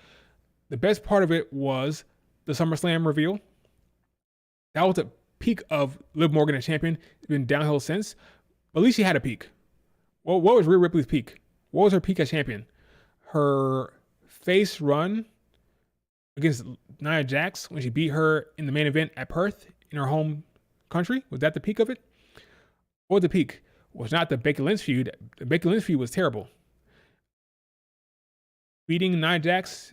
The best part of it was the SummerSlam reveal. That was the peak of Liv Morgan as champion. It's been downhill since. But at least she had a peak. Well, what was Rhea Ripley's peak? What was her peak as champion? Her face run against Nia Jax when she beat her in the main event at Perth in her home country. Was that the peak of it? What was the peak? Was not the Becky Lynch feud. The Becky Lynch feud was terrible. Beating Nia Jax,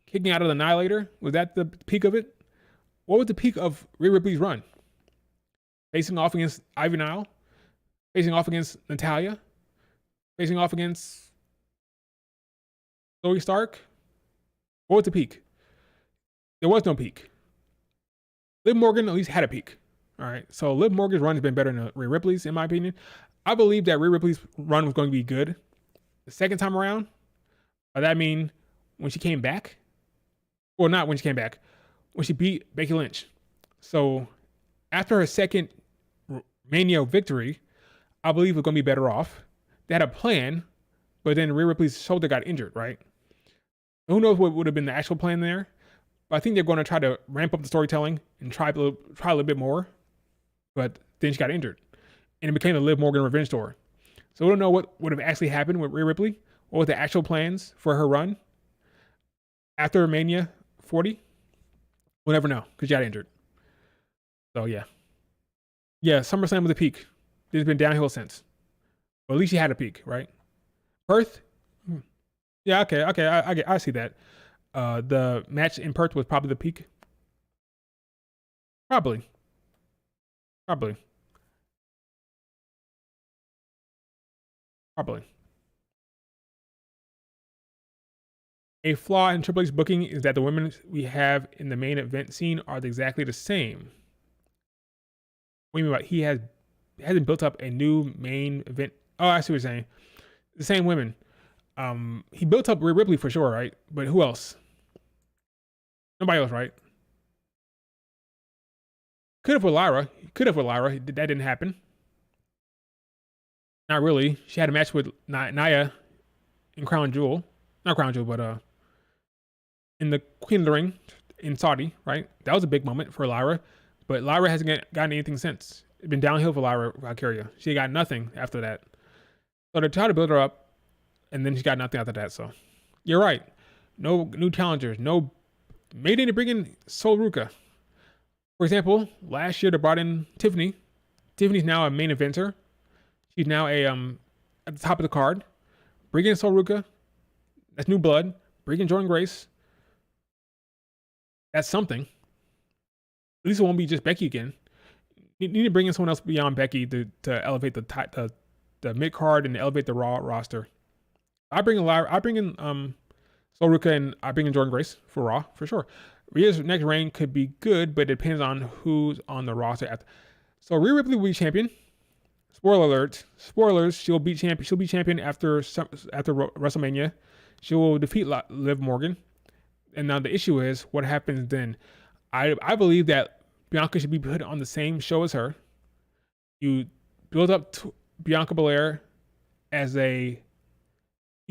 kicking out of the Annihilator. Was that the peak of it? What was the peak of Rhea Ripley's run? Facing off against Ivy Nile. Facing off against Natalya. Facing off against Zoe Stark. What was the peak? There was no peak. Liv Morgan at least had a peak. All right. So Liv Morgan's run has been better than Rhea Ripley's, in my opinion. I believe that Rhea Ripley's run was going to be good the second time around. By that I mean when she came back. Well, not when she came back. When she beat Becky Lynch. So after her second Mania victory, I believe we're going to be better off. They had a plan, but then Rhea Ripley's shoulder got injured, right? Who knows what would have been the actual plan there? But I think they're going to try to ramp up the storytelling and try a little bit more. But then she got injured. And it became the Liv Morgan revenge tour. So we don't know what would have actually happened with Rhea Ripley. What were the actual plans for her run after Mania 40? We'll never know because she got injured. So yeah. Yeah, SummerSlam was a peak. It's been downhill since. But at least she had a peak, right? Perth? Yeah, okay, I see that. The match in Perth was probably the peak. Probably. A flaw in Triple H's booking is that the women we have in the main event scene are exactly the same. What do you mean by he hasn't built up a new main event? Oh, I see what you're saying. The same women. He built up Rhea Ripley for sure, right? But who else? Nobody else, right? Could have with Lyra. That didn't happen. Not really. She had a match with Nia in Crown Jewel. Not Crown Jewel, but in the Queen of the Ring in Saudi, right? That was a big moment for Lyra. But Lyra hasn't gotten anything since. It's been downhill for Lyra Valkyria. She got nothing after that. So they're trying to build her up, and then she got nothing after that. So you're right. no new challengers, no. Maybe they didn't bring in Sol Ruka. For example, last year they brought in Tiffany. Tiffany's now a main eventer. She's now at the top of the card. Bring in Sol Ruka. That's new blood. Bring in Jordan Grace. That's something. At least it won't be just Becky again. You need to bring in someone else beyond Becky to elevate the mid card and elevate the Raw roster. I bring in Sol Ruka and I bring in Jordan Grace for Raw for sure. Rhea's next reign could be good, but it depends on who's on the roster. So Rhea Ripley will be champion. Spoiler alert. Spoilers. She'll be champion after WrestleMania. She will defeat Liv Morgan. And now the issue is what happens then. I believe that Bianca should be put on the same show as her. You build up to Bianca Belair you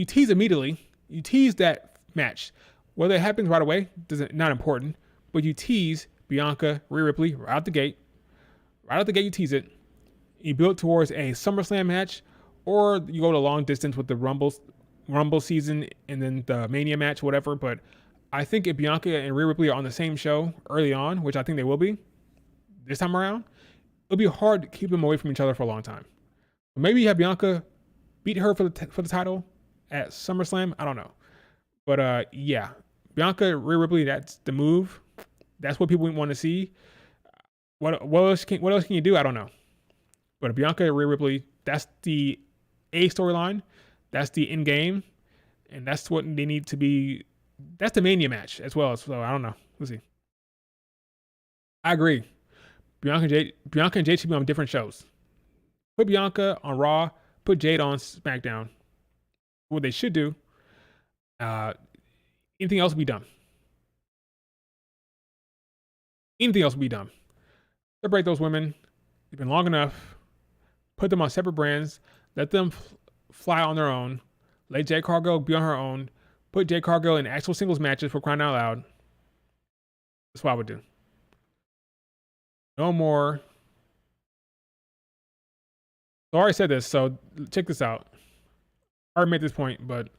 tease immediately. You tease that match. Whether it happens right away not important, but you tease Bianca, Rhea Ripley right out the gate. Right out the gate, you tease it. You build towards a SummerSlam match, or you go to long distance with the Rumble season and then the Mania match, whatever. But I think if Bianca and Rhea Ripley are on the same show early on, which I think they will be this time around, it'll be hard to keep them away from each other for a long time. Maybe you have Bianca beat her for the title at SummerSlam. I don't know. But yeah, Bianca, Rhea Ripley, that's the move. That's what people want to see. What else can you do? I don't know. But Bianca, Rhea Ripley, that's the A storyline. That's the end game. And that's what they need to be. That's the Mania match as well. So I don't know. We'll see. I agree. Bianca and Jade should be on different shows. Put Bianca on Raw. Put Jade on SmackDown. What they should do. Anything else will be dumb. Anything else will be dumb. Separate those women. It's been long enough. Put them on separate brands. Let them fly on their own. Let Jade Cargill be on her own. Put Jade Cargill in actual singles matches for crying out loud. That's what I would do. No more. So I already said this, so check this out. I already made this point, but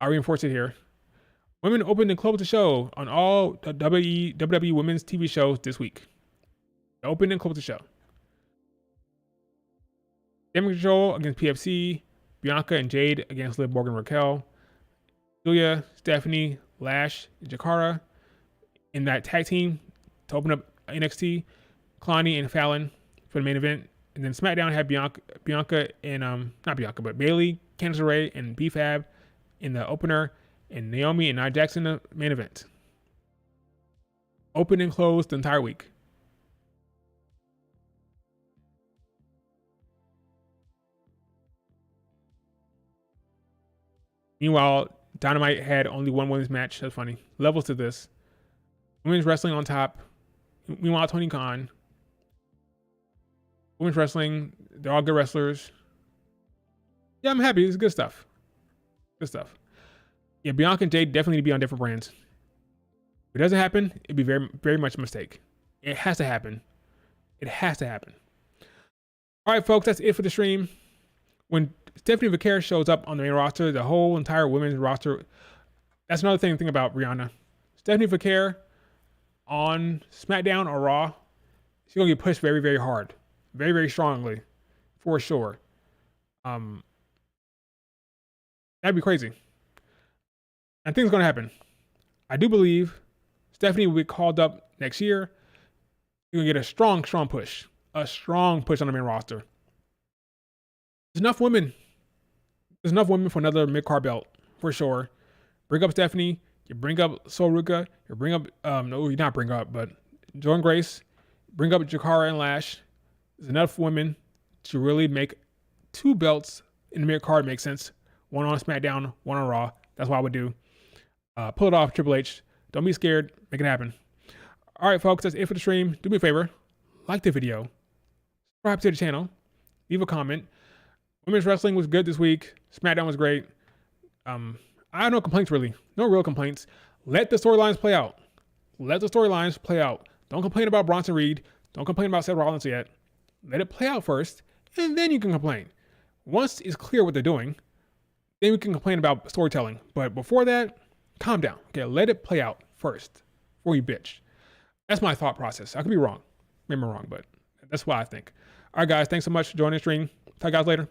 I'll reinforce it here. Women opened and closed the show on all WWE women's TV shows this week. Opened and closed the show. Damage Control against PFC. Bianca and Jade against Liv Morgan Raquel. Julia, Stephanie, Lash, and Jakara in that tag team to open up NXT. Kalani and Fallon for the main event. And then SmackDown had Bianca and not Bianca, but Bayley, Candice LeRae, and B-Fab in the opener, and Naomi and Nia Jax in the main event. Open and closed the entire week. Meanwhile, Dynamite had only one women's match. That's funny. Levels to this. Women's wrestling on top. Meanwhile, Tony Khan. Women's wrestling, they're all good wrestlers. Yeah, I'm happy. It's good stuff. Good stuff. Yeah, Bianca and Jade definitely need to be on different brands. If it doesn't happen, it'd be very, very much a mistake. It has to happen. It has to happen. All right, folks, that's it for the stream. When Stephanie Vaquer shows up on the main roster, the whole entire women's roster, that's another thing about Rihanna. Stephanie Vaquer on SmackDown or Raw, she's going to get pushed very, very hard. Very, very strongly. For sure. That'd be crazy. And things going to happen. I do believe Stephanie will be called up next year. You're going to get a strong, strong push. A strong push on the main roster. There's enough women. There's enough women for another mid-card belt. For sure. Bring up Stephanie. You bring up Sol Ruka. You bring up, no, you not bring up, but Jordan Grace. Bring up Jakara and Lash. There's enough women to really make two belts in the mid-card make sense. One on SmackDown, one on Raw. That's what I would do. Pull it off, Triple H. Don't be scared. Make it happen. All right, folks, that's it for the stream. Do me a favor. Like the video. Subscribe to the channel. Leave a comment. Women's wrestling was good this week. SmackDown was great. I have no complaints, really. No real complaints. Let the storylines play out. Let the storylines play out. Don't complain about Bronson Reed. Don't complain about Seth Rollins yet. Let it play out first, and then you can complain. Once it's clear what they're doing, then we can complain about storytelling. But before that, calm down. Okay, let it play out first before you bitch. That's my thought process. I could be wrong. Maybe I'm wrong, but that's what I think. All right, guys, thanks so much for joining the stream. Talk guys later.